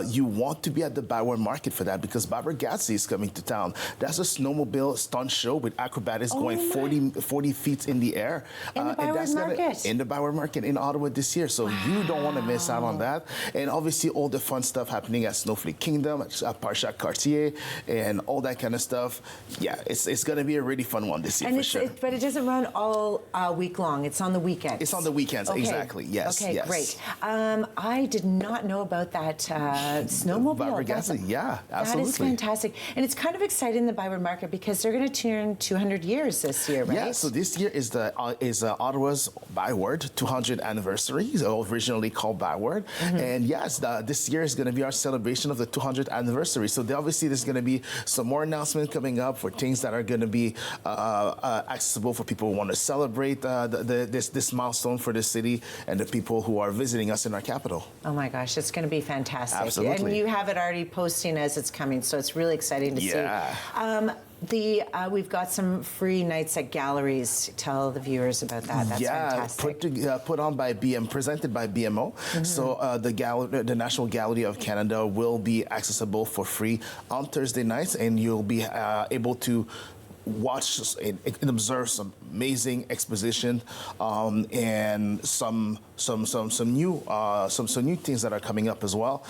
Speaker 17: you want to be at the Byward Market for that, because Barbara Gatsby is coming to town. That's a snowmobile stunt show with acrobatics going 40 feet in the air.
Speaker 1: In the Byward Market.
Speaker 17: In the Byward Market in Ottawa this year. So you don't want to miss out on that. And obviously all the fun stuff happening at Snowflake Kingdom, at Parchac Cartier, and all that kind of stuff. Yeah, it's going to be a really fun one this year for sure.
Speaker 1: But it doesn't run all week long. It's on the weekends.
Speaker 17: It's on the weekends, exactly. Yes.
Speaker 1: Okay,
Speaker 17: yes.
Speaker 1: Great. I did not know about that snowmobile.
Speaker 17: Barbara Gatsby, yeah, absolutely.
Speaker 1: That is fantastic. And it's kind of exciting, the Byward Market, because they're going to turn 200 years this year, right?
Speaker 17: Yeah, so this year is Ottawa's Byward 200th anniversary, originally called Byward. And yes, this year is going to be our celebration of the 200th anniversary. So obviously there's going to be some more announcements coming up for things that are going to be accessible for people who want to celebrate this milestone for the city and the people who are visiting us in our capital.
Speaker 1: Oh my gosh, it's going to be fantastic.
Speaker 17: Absolutely.
Speaker 1: And you have it already posting as it's coming, so it's really exciting to see. We've got some free nights at galleries. Tell the viewers about that. That's fantastic.
Speaker 17: Put on by presented by BMO. So the National Gallery of Canada will be accessible for free on Thursday nights, and you'll be able to watch and observe some amazing exposition and some new things that are coming up as well,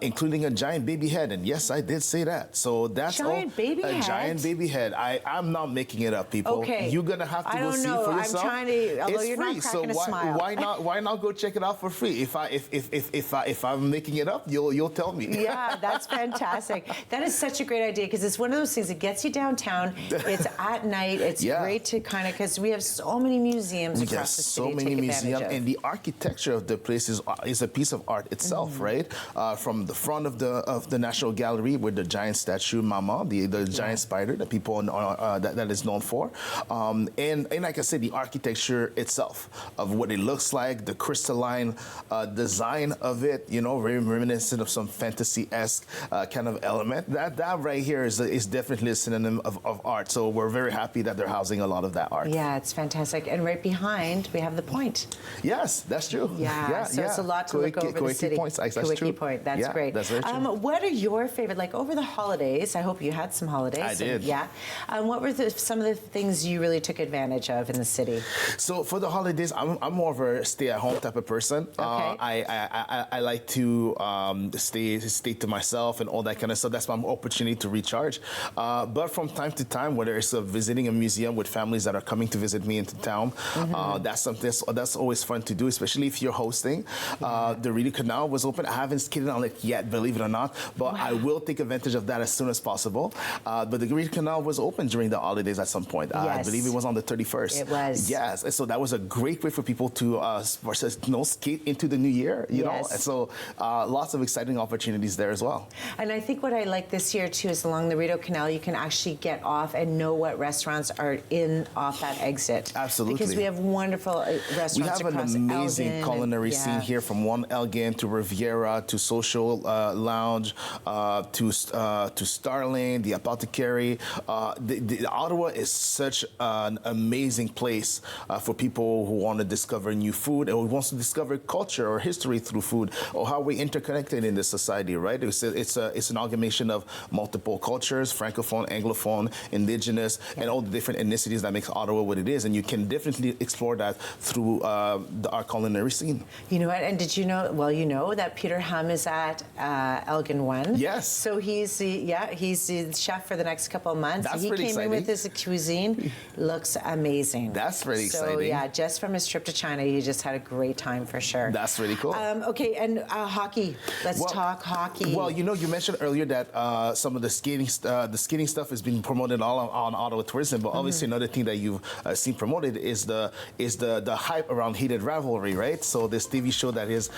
Speaker 17: including a giant baby head. And yes, I did say that. So that's
Speaker 1: giant baby head.
Speaker 17: A giant baby head. I'm not making it up, people.
Speaker 1: Okay.
Speaker 17: You're gonna have to go see it for yourself.
Speaker 1: I'm trying to. Although
Speaker 17: it's
Speaker 1: you're
Speaker 17: free,
Speaker 1: not cracking
Speaker 17: so
Speaker 1: a smile.
Speaker 17: why not go check it out for free? If I'm making it up, you'll tell me.
Speaker 1: Yeah, that's fantastic. That is such a great idea because it's one of those things that gets you downtown. It's at night. It's great to kind of, because we have so many museums across the city.
Speaker 17: So many museums, and the architecture of the place is a piece of art itself, right? From the front of the National Gallery with the giant statue Mama, the giant spider that people that is known for, and like I said, the architecture itself of what it looks like, the crystalline design of it, very reminiscent of some fantasy-esque kind of element. That right here is definitely a synonym of art. So we're very happy that they're housing a lot of that art.
Speaker 1: Yeah, it's fantastic. And right behind, we have the Point.
Speaker 17: Yes, that's true.
Speaker 1: So it's a lot to look over the city.
Speaker 17: Points, that's true.
Speaker 1: Point, that's great.
Speaker 17: That's very true.
Speaker 1: What are your favorite, like over the holidays, I hope you had some holidays.
Speaker 17: I did.
Speaker 1: What were some of the things you really took advantage of in the city?
Speaker 17: So for the holidays, I'm more of a stay-at-home type of person.
Speaker 1: Okay.
Speaker 17: I like to stay to myself and all that kind of stuff. That's my opportunity to recharge. But from time to time, whether it's visiting a museum with families that are coming to visit me into town, that's something that's always fun to do, especially if you're hosting. The Rideau Canal was open. I haven't skated on it yet, believe it or not, but I will take advantage of that as soon as possible. But the Rideau Canal was open during the holidays at some point. I believe it was on the 31st.
Speaker 1: It was.
Speaker 17: Yes, and so that was a great way for people to skate into the new year, you know. And so lots of exciting opportunities there as well.
Speaker 1: And I think what I like this year too is along the Rideau Canal, you can actually get off and know what restaurants are off that exit.
Speaker 17: Absolutely.
Speaker 1: Because we have wonderful restaurants.
Speaker 17: We have an amazing
Speaker 1: Elgin
Speaker 17: culinary scene here, from One Elgin to Riviera to Social Lounge to Starling, the Apothecary. The Ottawa is such an amazing place for people who want to discover new food or who wants to discover culture or history through food, or how we're interconnected in this society, right? It's an amalgamation of multiple cultures, Francophone, Anglophone, Indigenous, and all the different ethnicities that makes Ottawa what it is. And you can definitely explore that through our culinary scene.
Speaker 1: You know what? And did you know? Well, you know that Peter Hum is at Elgin 1.
Speaker 17: Yes.
Speaker 1: So he's the chef for the next couple of months.
Speaker 17: That's
Speaker 1: he
Speaker 17: pretty
Speaker 1: came
Speaker 17: exciting.
Speaker 1: in with his cuisine. Looks amazing.
Speaker 17: That's really exciting.
Speaker 1: So yeah, just from his trip to China, he just had a great time for sure.
Speaker 17: That's really cool.
Speaker 1: Okay, and hockey. Let's talk hockey.
Speaker 17: Well, you mentioned earlier that some of the skating stuff is being promoted all on Ottawa Tourism, but obviously another thing that you've seen promoted is the hype around Heated Rivalry, right? So this TV show that is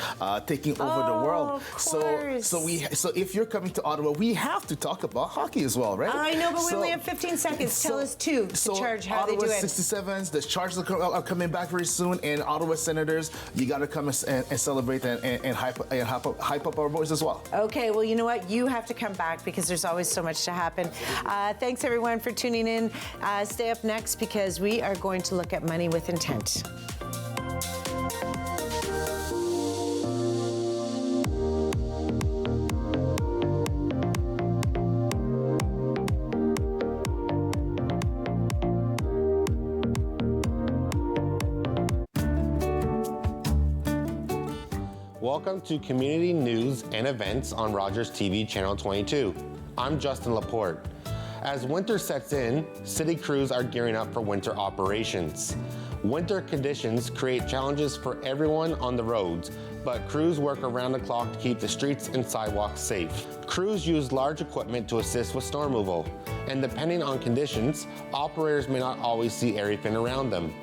Speaker 17: taking over the world.
Speaker 1: Of course.
Speaker 17: So if you're coming to Ottawa, we have to talk about hockey as well, right?
Speaker 1: I know, but we only have 15 seconds. Tell us the charge, how
Speaker 17: Ottawa
Speaker 1: they do it.
Speaker 17: 67s, the Chargers are coming back very soon, and Ottawa Senators, you got to come and celebrate and hype up our boys as well.
Speaker 1: Okay, well, you know what? You have to come back because there's always so much to happen. Thanks, everyone, for tuning in. Stay up next because we are going to look at money with intent.
Speaker 18: Welcome to Community News and Events on Rogers TV Channel 22. I'm Justin Laporte. As winter sets in, city crews are gearing up for winter operations. Winter conditions create challenges for everyone on the roads, but crews work around the clock to keep the streets and sidewalks safe. Crews use large equipment to assist with snow removal, and depending on conditions, operators may not always see everything around them.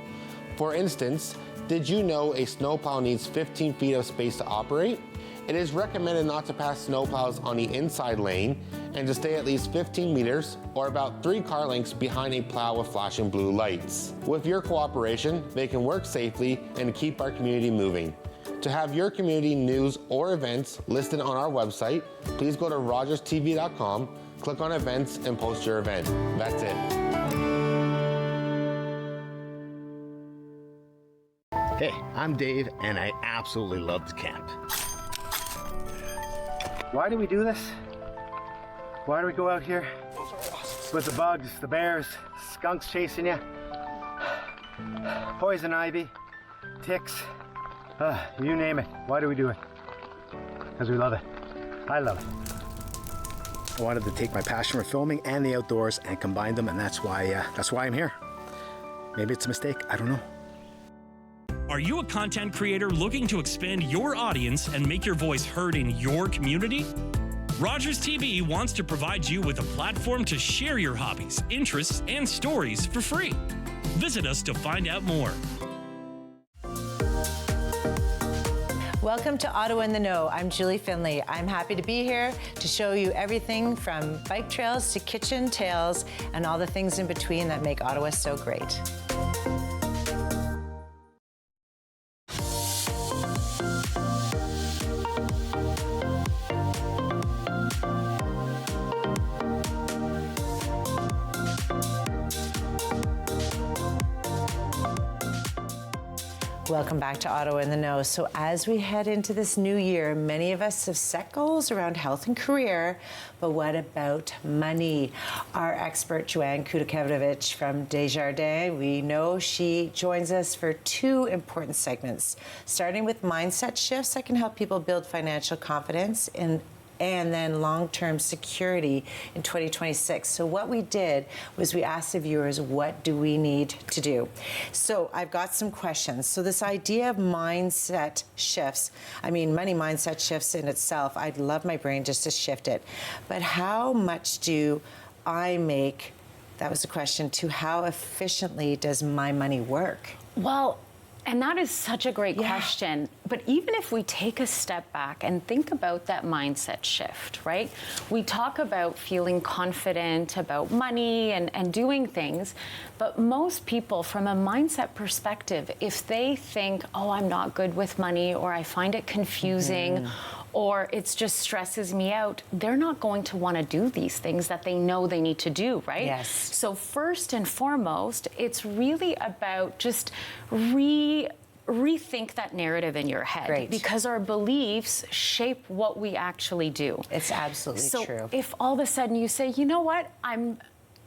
Speaker 18: For instance, did you know a snowplow needs 15 feet of space to operate? It is recommended not to pass snowplows on the inside lane and to stay at least 15 meters or about 3 car lengths behind a plow with flashing blue lights. With your cooperation, they can work safely and keep our community moving. To have your community news or events listed on our website, please go to rogerstv.com, Click on events and post your event. That's it.
Speaker 19: Hey, I'm Dave, and I absolutely love to camp.
Speaker 20: Why do we do this? Why do we go out here with the bugs, the bears, skunks chasing you, poison ivy, ticks, you name it. Why do we do it? Because we love it. I love it.
Speaker 19: I wanted to take my passion for filming and the outdoors and combine them, and that's why I'm here. Maybe it's a mistake. I don't know.
Speaker 3: Are you a content creator looking to expand your audience and make your voice heard in your community? Rogers TV wants to provide you with a platform to share your hobbies, interests, and stories for free. Visit us to find out more.
Speaker 1: Welcome to Ottawa in the Know. I'm Julie Findlay. I'm happy to be here to show you everything from bike trails to kitchen tales and all the things in between that make Ottawa so great. Welcome back to Ottawa in the Know. So as we head into this new year, many of us have set goals around health and career, but what about money? Our expert, Joanne Kudakevich from Desjardins, we know she joins us for two important segments, starting with mindset shifts that can help people build financial confidence and then long-term security in 2026. So what we did was we asked the viewers, what do we need to do? So I've got some questions. So this idea of mindset shifts, money mindset shifts in itself, I'd love my brain just to shift it. But how much do I make, that was the question, to how efficiently does my money work?
Speaker 21: Well, and that is such a great question. But even if we take a step back and think about that mindset shift, right? We talk about feeling confident about money and doing things, but most people from a mindset perspective, if they think, oh, I'm not good with money, or I find it confusing, or it just stresses me out, they're not going to want to do these things that they know they need to do, right?
Speaker 1: Yes.
Speaker 21: So first and foremost, it's really about just rethink that narrative in your head.
Speaker 1: Great.
Speaker 21: Because our beliefs shape what we actually do.
Speaker 1: It's absolutely true.
Speaker 21: So if all of a sudden you say, you know what, I'm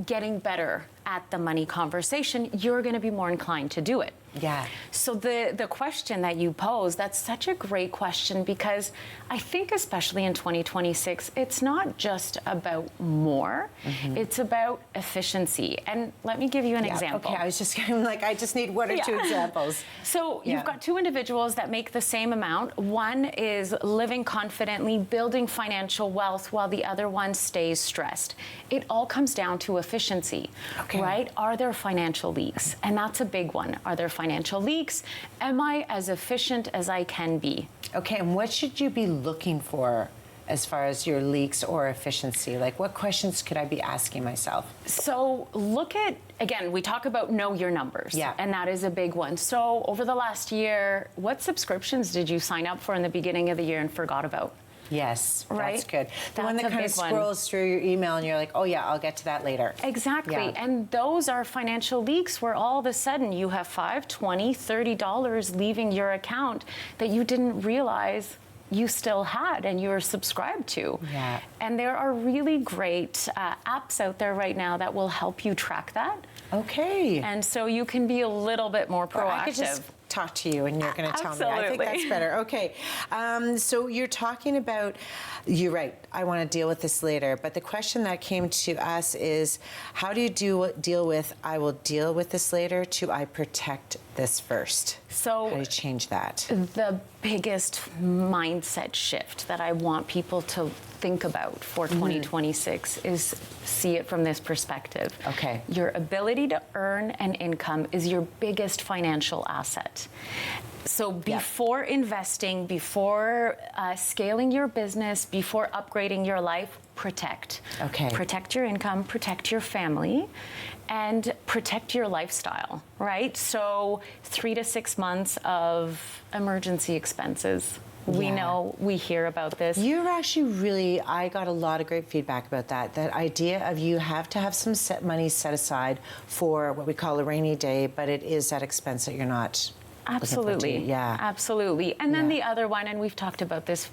Speaker 21: getting better at the money conversation, you're going to be more inclined to do it.
Speaker 1: Yeah.
Speaker 21: So the question that you pose, that's such a great question, because I think especially in 2026, it's not just about more, it's about efficiency. And let me give you an example.
Speaker 1: Okay, I was just going I just need one or two examples.
Speaker 21: So you've got two individuals that make the same amount. One is living confidently, building financial wealth, while the other one stays stressed. It all comes down to efficiency, right? Are there financial leaks? And that's a big one. Are there financial leaks? Am I as efficient as I can be?
Speaker 1: Okay, and what should you be looking for as far as your leaks or efficiency? Like, what questions could I be asking myself?
Speaker 21: So look at, again, we talk about know your numbers.
Speaker 1: Yeah.
Speaker 21: And that is a big one. So over the last year, what subscriptions did you sign up for in the beginning of the year and forgot about?
Speaker 1: Yes,
Speaker 21: right?
Speaker 1: That's good. The one
Speaker 21: That's
Speaker 1: that kind of scrolls through your email and you're like, oh yeah, I'll get to that later.
Speaker 21: Exactly.
Speaker 1: Yeah.
Speaker 21: And those are financial leaks where all of a sudden you have $5, $20, $30 leaving your account that you didn't realize you still had and you were subscribed to.
Speaker 1: Yeah.
Speaker 21: And there are really great apps out there right now that will help you track that.
Speaker 1: Okay.
Speaker 21: And so you can be a little bit more proactive.
Speaker 1: Or I could just talk to you and you're going to tell me. I think that's better. Okay. So you're talking about, you're right, I want to deal with this later, but the question that came to us is, how do you deal with, I will deal with this later, to I protect this first?
Speaker 21: So
Speaker 1: how do you change that?
Speaker 21: The biggest mindset shift that I want people to think about for 2026 is see it from this perspective.
Speaker 1: Okay.
Speaker 21: Your ability to earn an income is your biggest financial asset. So before investing, before scaling your business, before upgrading your life, protect.
Speaker 1: Okay.
Speaker 21: Protect your income, protect your family, and protect your lifestyle, right? So 3 to 6 months of emergency expenses. We know, we hear about this.
Speaker 1: You're actually really, I got a lot of great feedback about that. That idea of you have to have some money set aside for what we call a rainy day, but it is that expense that you're not.
Speaker 21: Absolutely.
Speaker 1: Yeah.
Speaker 21: Absolutely. And then the other one, and we've talked about this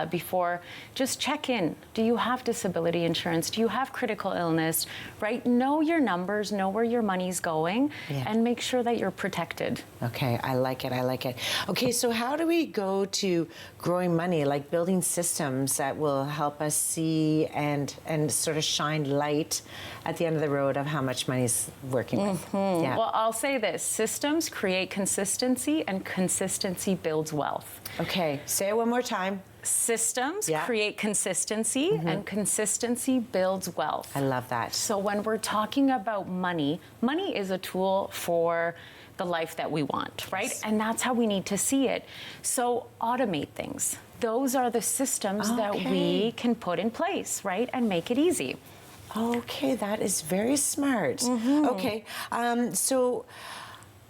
Speaker 21: before, just check in. Do you have disability insurance? Do you have critical illness? Right? Know your numbers, know where your money's going, and make sure that you're protected.
Speaker 1: Okay, I like it. I like it. Okay, so how do we go to growing money, like building systems that will help us see and sort of shine light at the end of the road of how much money's working with? Yeah.
Speaker 21: Well, I'll say this. Systems create consistency, and consistency builds wealth.
Speaker 1: Okay, say it one more time.
Speaker 21: Systems create consistency, and consistency builds wealth.
Speaker 1: I love that.
Speaker 21: So when we're talking about money, money is a tool for the life that we want, right? And that's how we need to see it. So automate things. Those are the systems that we can put in place, right? And make it easy.
Speaker 1: Okay, that is very smart. Okay, so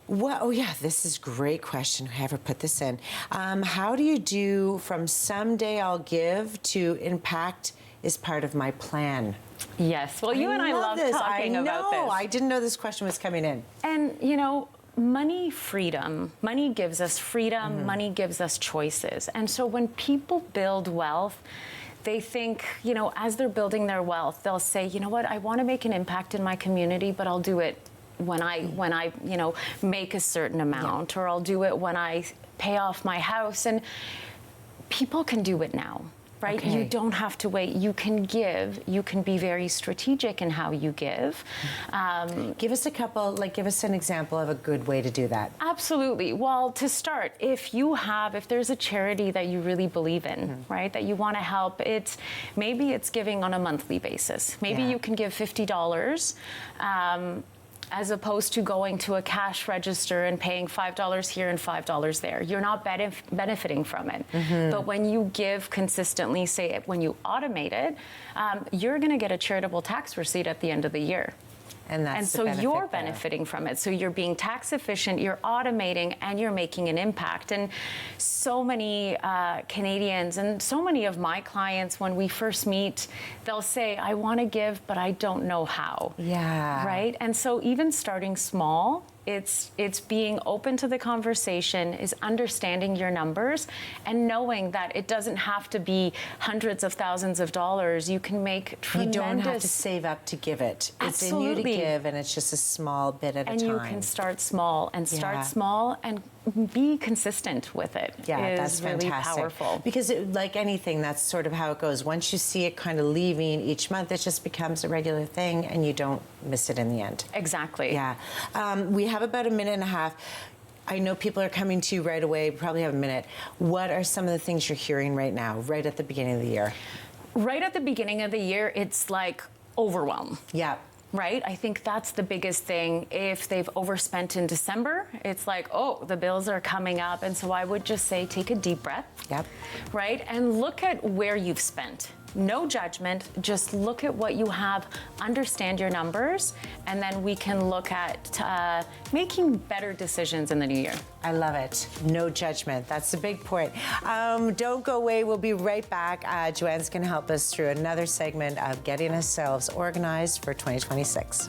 Speaker 1: what? Oh yeah, this is a great question. Whoever put this in. How do you do from someday I'll give to impact is part of my plan?
Speaker 21: Yes. Well, you and I love talking about this.
Speaker 1: I didn't know this question was coming in.
Speaker 21: And you know, money freedom. Money gives us freedom. Money gives us choices. And so when people build wealth, they think, you know, as they're building their wealth, they'll say, you know what, I want to make an impact in my community, but I'll do it when I you know, make a certain amount, or I'll do it when I pay off my house. And people can do it now, right?
Speaker 1: Okay.
Speaker 21: You don't have to wait. You can give. You can be very strategic in how you give.
Speaker 1: Give us a couple, like give us an example of a good way to do that.
Speaker 21: Absolutely. Well, to start, if there's a charity that you really believe in, right, that you want to help, maybe it's giving on a monthly basis. Maybe you can give $50. As opposed to going to a cash register and paying $5 here and $5 there. You're not benefiting from it. But when you give consistently, say when you automate it, you're going to get a charitable tax receipt at the end of the year.
Speaker 1: And
Speaker 21: so you're benefiting from it. So you're being tax efficient, you're automating, and you're making an impact. And so many Canadians and so many of my clients, when we first meet, they'll say, I want to give, but I don't know how.
Speaker 1: Yeah.
Speaker 21: Right? And so even starting small, it's being open to the conversation, is understanding your numbers, and knowing that it doesn't have to be hundreds of thousands of dollars. You can make tremendous...
Speaker 1: You don't have to save up to give it. It's in you to give, and it's just a small bit at a time.
Speaker 21: And you can start small, and be consistent with it.
Speaker 1: Yeah, that's
Speaker 21: really
Speaker 1: fantastic.
Speaker 21: Powerful.
Speaker 1: Because like anything, that's sort of how it goes. Once you see it kind of leaving each month, it just becomes a regular thing, and you don't miss it in the end.
Speaker 21: Exactly.
Speaker 1: Yeah. We have about a minute and a half. I know people are coming to you right away. We probably have a minute. What are some of the things you're hearing right now, right at the beginning of the year?
Speaker 21: Right at the beginning of the year, it's like overwhelm.
Speaker 1: Yeah.
Speaker 21: Right? I think that's the biggest thing. If they've overspent in December, it's like, oh, the bills are coming up. And so I would just say, take a deep breath.
Speaker 1: Yep.
Speaker 21: Right? And look at where you've spent. No judgment, just look at what you have, understand your numbers, and then we can look at making better decisions in the new year.
Speaker 1: I love it. No judgment. That's the big point. Don't go away. We'll be right back. Joanne's going to help us through another segment of getting ourselves organized for 2026.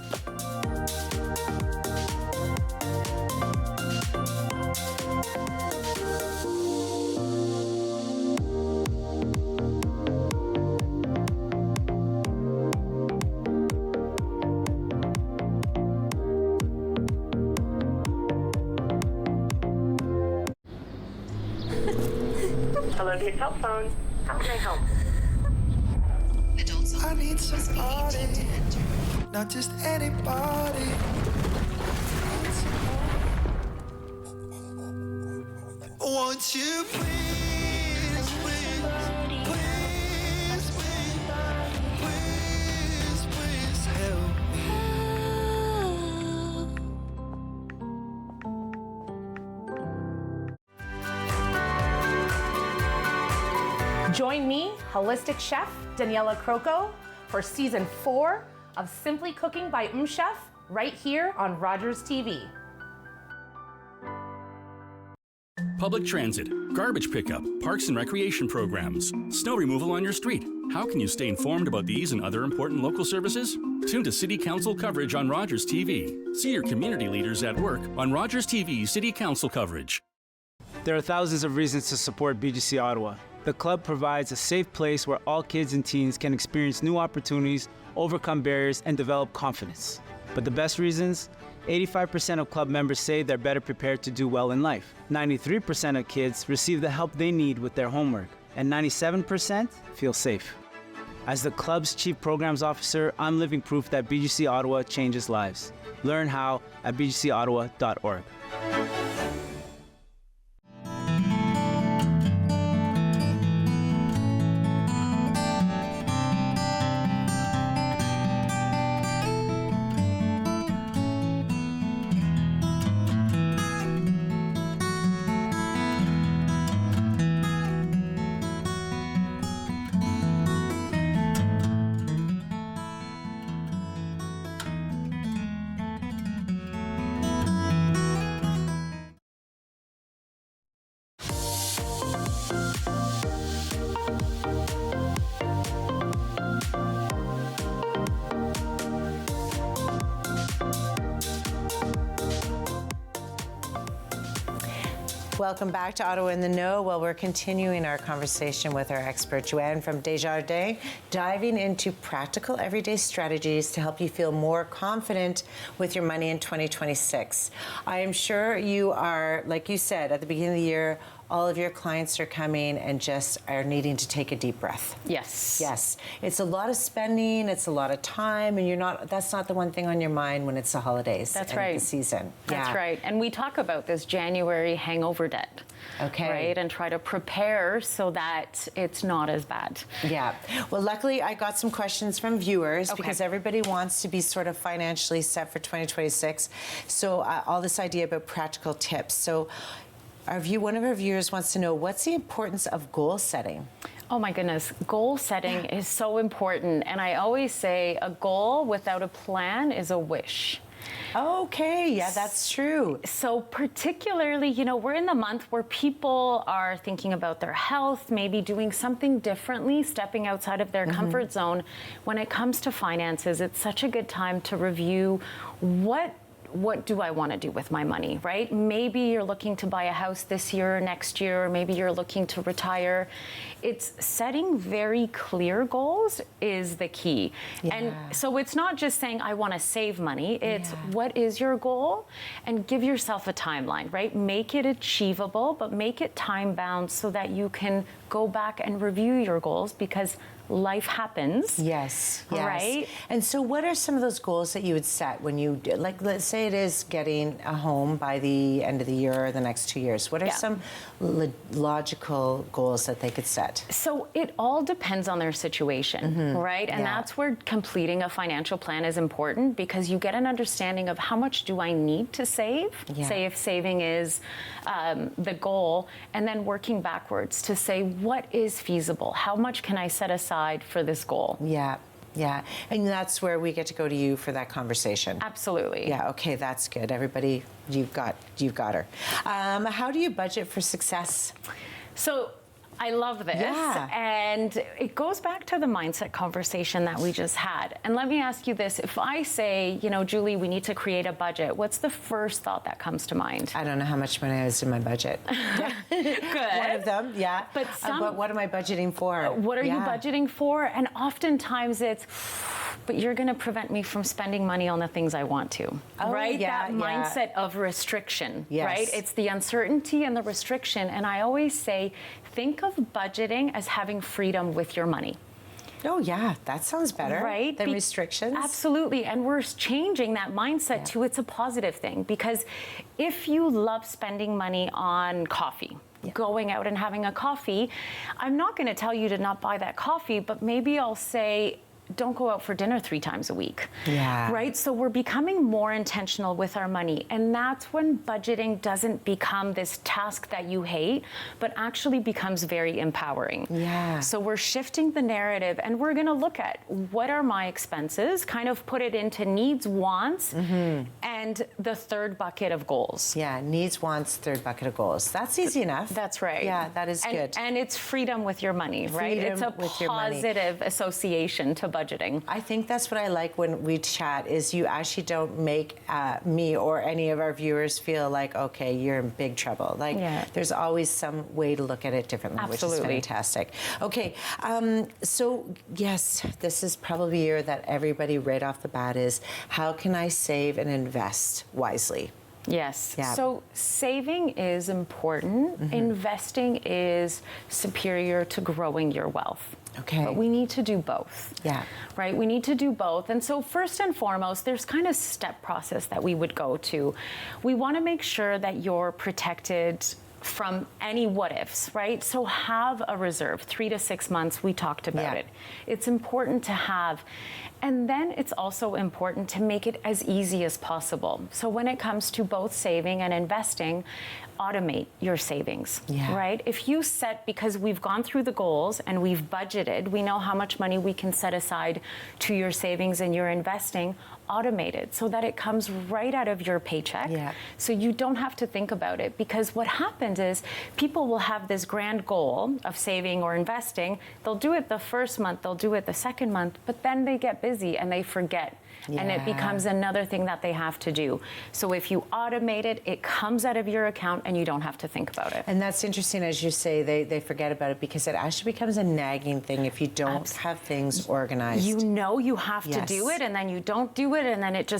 Speaker 8: Hello, your cell phone. How can I help?
Speaker 2: I need somebody, not just anybody. Won't you please, please, please, please, please help
Speaker 22: Join me, holistic chef Daniela Croco, for season 4 of Simply Cooking by Chef, right here on Rogers TV.
Speaker 14: Public transit, Garbage pickup, parks and recreation programs, snow removal on your street. How can you stay informed about these and other important local services? Tune to City Council coverage on Rogers TV. See your community leaders at work on Rogers TV City Council coverage.
Speaker 5: There are thousands of reasons to support BGC Ottawa. The club provides a safe place where all kids and teens can experience new opportunities, overcome barriers, and develop confidence. But the best reasons? 85% of club members say they're better prepared to do well in life. 93% of kids receive the help they need with their homework. And 97% feel safe. As the club's Chief Programs Officer, I'm living proof that BGC Ottawa changes lives. Learn how at bgcottawa.org.
Speaker 1: Welcome back to Ottawa in the Know. Well, we're continuing our conversation with our expert, Joanne from Desjardins, diving into practical everyday strategies to help you feel more confident with your money in 2026. I am sure you are, like you said, at the beginning of the year, all of your clients are coming and just are needing to take a deep breath.
Speaker 21: Yes.
Speaker 1: Yes. It's a lot of spending, it's a lot of time, and that's not the one thing on your mind when it's the holidays.
Speaker 21: That's right.
Speaker 1: The season.
Speaker 21: That's right. And we talk about this January hangover debt.
Speaker 1: Okay.
Speaker 21: Right? And try to prepare so that it's not as bad.
Speaker 1: Yeah. Well, luckily, I got some questions from viewers because everybody wants to be sort of financially set for 2026. So all this idea about practical tips. So one of our viewers wants to know, what's the importance of goal setting?
Speaker 21: Oh my goodness, goal setting is so important. And I always say a goal without a plan is a wish.
Speaker 1: Okay, yeah, that's true.
Speaker 21: So particularly, we're in the month where people are thinking about their health, maybe doing something differently, stepping outside of their comfort zone. When it comes to finances, it's such a good time to review what do I want to do with my money, right? Maybe you're looking to buy a house this year or next year, or maybe you're looking to retire. It's setting very clear goals is the key.
Speaker 1: Yeah.
Speaker 21: And so it's not just saying, I want to save money. It's what is your goal? And give yourself a timeline, right? Make it achievable, but make it time-bound so that you can go back and review your goals, because life happens.
Speaker 1: Yes.
Speaker 21: Right?
Speaker 1: And so what are some of those goals that you would set when you, like, let's say it is getting a home by the end of the year or the next 2 years. What are some logical goals that they could set?
Speaker 21: So it all depends on their situation, right? And that's where completing a financial plan is important, because you get an understanding of how much do I need to save, say if saving is the goal, and then working backwards to say what is feasible, how much can I set aside for this goal.
Speaker 1: Yeah, and that's where we get to go to you for that conversation.
Speaker 21: Absolutely.
Speaker 1: Yeah, okay, that's good. Everybody, you've got her. How do you budget for success?
Speaker 21: So I love this.
Speaker 1: Yeah.
Speaker 21: And it goes back to the mindset conversation that we just had. And let me ask you this. If I say, Julie, we need to create a budget, what's the first thought that comes to mind?
Speaker 1: I don't know how much money is in my budget.
Speaker 21: Good.
Speaker 1: One of them, yeah. But what am I budgeting for?
Speaker 21: What are you budgeting for? And oftentimes it's, but you're going to prevent me from spending money on the things I want to, right? That mindset of restriction, right? It's the uncertainty and the restriction. And I always say, think of budgeting as having freedom with your money.
Speaker 1: Oh, yeah, that sounds better.
Speaker 21: Right?
Speaker 1: Than restrictions.
Speaker 21: Absolutely. And we're changing that mindset to it's a positive thing. Because if you love spending money on coffee, going out and having a coffee, I'm not going to tell you to not buy that coffee, but maybe I'll say, don't go out for dinner 3 times a week.
Speaker 1: Yeah.
Speaker 21: Right? So we're becoming more intentional with our money. And that's when budgeting doesn't become this task that you hate, but actually becomes very empowering.
Speaker 1: Yeah.
Speaker 21: So we're shifting the narrative, and we're going to look at what are my expenses, kind of put it into needs, wants, and and the third bucket of goals.
Speaker 1: Yeah, needs, wants, third bucket of goals. That's easy enough.
Speaker 21: That's right.
Speaker 1: Yeah, that is good.
Speaker 21: And it's freedom with your money, right?
Speaker 1: Freedom
Speaker 21: It's a
Speaker 1: with your money.
Speaker 21: positive association to budgeting.
Speaker 1: I think that's what I like when we chat is you actually don't make me or any of our viewers feel like, okay, you're in big trouble. Like there's always some way to look at it differently, which is fantastic. Okay, so yes, this is probably a year that everybody right off the bat is, how can I save and invest wisely?
Speaker 21: Yes.
Speaker 1: Yeah.
Speaker 21: So saving is important. Investing is superior to growing your wealth.
Speaker 1: Okay.
Speaker 21: But we need to do both.
Speaker 1: Yeah.
Speaker 21: Right? We need to do both. And so first and foremost, there's kind of step process that we would go to. We want to make sure that you're protected from any what ifs, right? So have a reserve, 3 to 6 months, we talked about it. It's important to have. And then it's also important to make it as easy as possible. So when it comes to both saving and investing, automate your savings, right? If you set, because we've gone through the goals and we've budgeted, we know how much money we can set aside to your savings and your investing, automate it so that it comes right out of your paycheck. So you don't have to think about it, because what happens is people will have this grand goal of saving or investing. They'll do it the first month, they'll do it the second month, but then they get busy and they forget. And it becomes another thing that they have to do. So if you automate it, it comes out of your account and you don't have to think about it.
Speaker 1: And that's interesting, as you say, they forget about it, because it actually becomes a nagging thing if you don't have things organized.
Speaker 21: You know you have to do it, and then you don't do it, and then it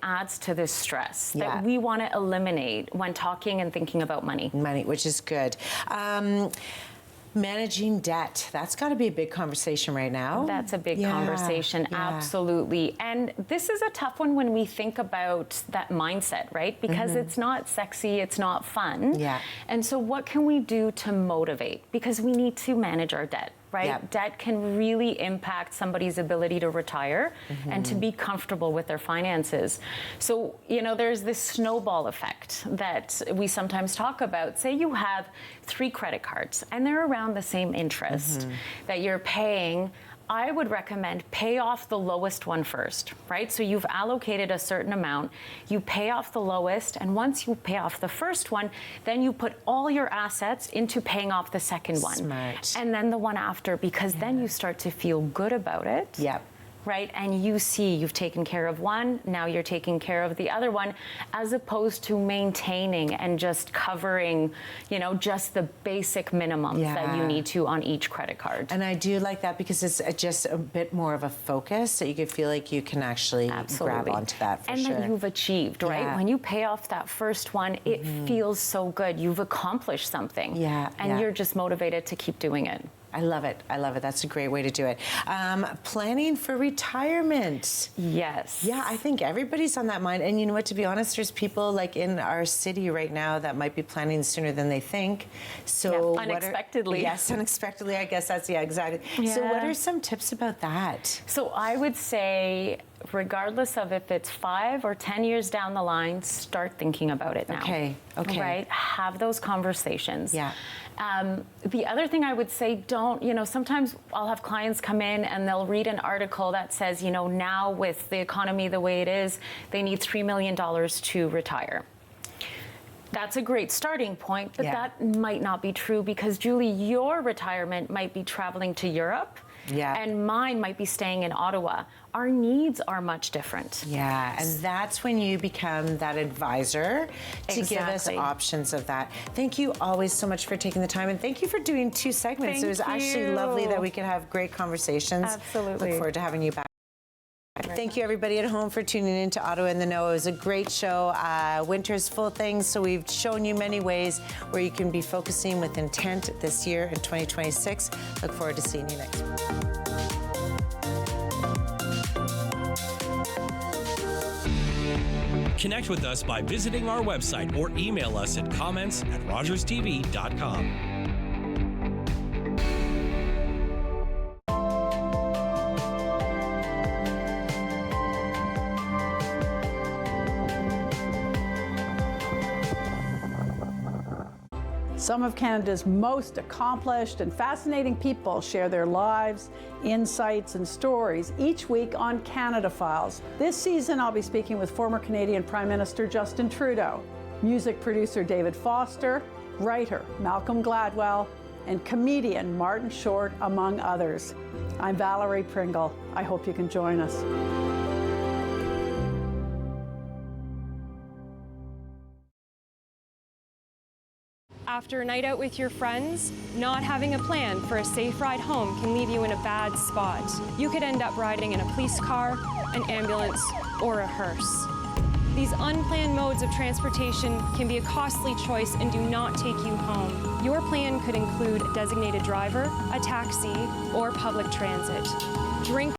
Speaker 21: adds to this stress that we want to eliminate when talking and thinking about money.
Speaker 1: Money, which is good. Managing debt, that's got to be a big conversation right now.
Speaker 21: That's a big conversation, absolutely. And this is a tough one when we think about that mindset, right? Because it's not sexy, it's not fun. And so what can we do to motivate? Because we need to manage our debt, right? Debt can really impact somebody's ability to retire and to be comfortable with their finances. So, you know, there's this snowball effect that we sometimes talk about. Say you have 3 credit cards and they're around the same interest that you're paying. I would recommend pay off the lowest one first, right? So you've allocated a certain amount, you pay off the lowest, and once you pay off the first one, then you put all your assets into paying off the second one.
Speaker 1: Smart.
Speaker 21: And then the one after, because then you start to feel good about it. Right? And you see you've taken care of one, now you're taking care of the other one, as opposed to maintaining and just covering, you know, just the basic minimums that you need to on each credit card.
Speaker 1: And I do like that, because it's just a bit more of a focus, so you can feel like you can actually grab onto that for sure.
Speaker 21: And that you've achieved, right? When you pay off that first one, it feels so good. You've accomplished something. And you're just motivated to keep doing it.
Speaker 1: I love it. I love it. That's a great way to do it. Planning for retirement.
Speaker 21: Yes.
Speaker 1: Yeah, I think everybody's on that mind. And you know what, to be honest, there's people like in our city right now that might be planning sooner than they think. So
Speaker 21: unexpectedly.
Speaker 1: Yes, unexpectedly. I guess that's, exactly. So what are some tips about that?
Speaker 21: So I would say, regardless of if it's 5 or 10 years down the line, start thinking about it now.
Speaker 1: Okay.
Speaker 21: Right? Have those conversations. The other thing I would say, sometimes I'll have clients come in and they'll read an article that says, now with the economy the way it is, they need $3 million to retire. That's a great starting point, but that might not be true, because Julie, your retirement might be traveling to Europe. And mine might be staying in Ottawa. Our needs are much different.
Speaker 1: And that's when you become that advisor to give us options of that. Thank you always so much for taking the time, and thank you for doing 2 segments. It was actually lovely that we could have great conversations.
Speaker 21: Absolutely.
Speaker 1: Look forward to having you back. Thank you, everybody at home, for tuning in to Ottawa in the Know. It was a great show. Winter's full of things, so we've shown you many ways where you can be focusing with intent this year in 2026. Look forward to seeing you next week.
Speaker 3: Connect with us by visiting our website or email us at comments@rogerstv.com.
Speaker 4: Some of Canada's most accomplished and fascinating people share their lives insights and stories each week on Canada Files. This season, I'll be speaking with former Canadian Prime Minister Justin Trudeau, music producer David Foster, writer Malcolm Gladwell, and comedian Martin Short, among others. I'm Valerie Pringle. I hope you can join us.
Speaker 6: After a night out with your friends, not having a plan for a safe ride home can leave you in a bad spot. You could end up riding in a police car, an ambulance, or a hearse. These unplanned modes of transportation can be a costly choice and do not take you home. Your plan could include a designated driver, a taxi, or public transit. Drink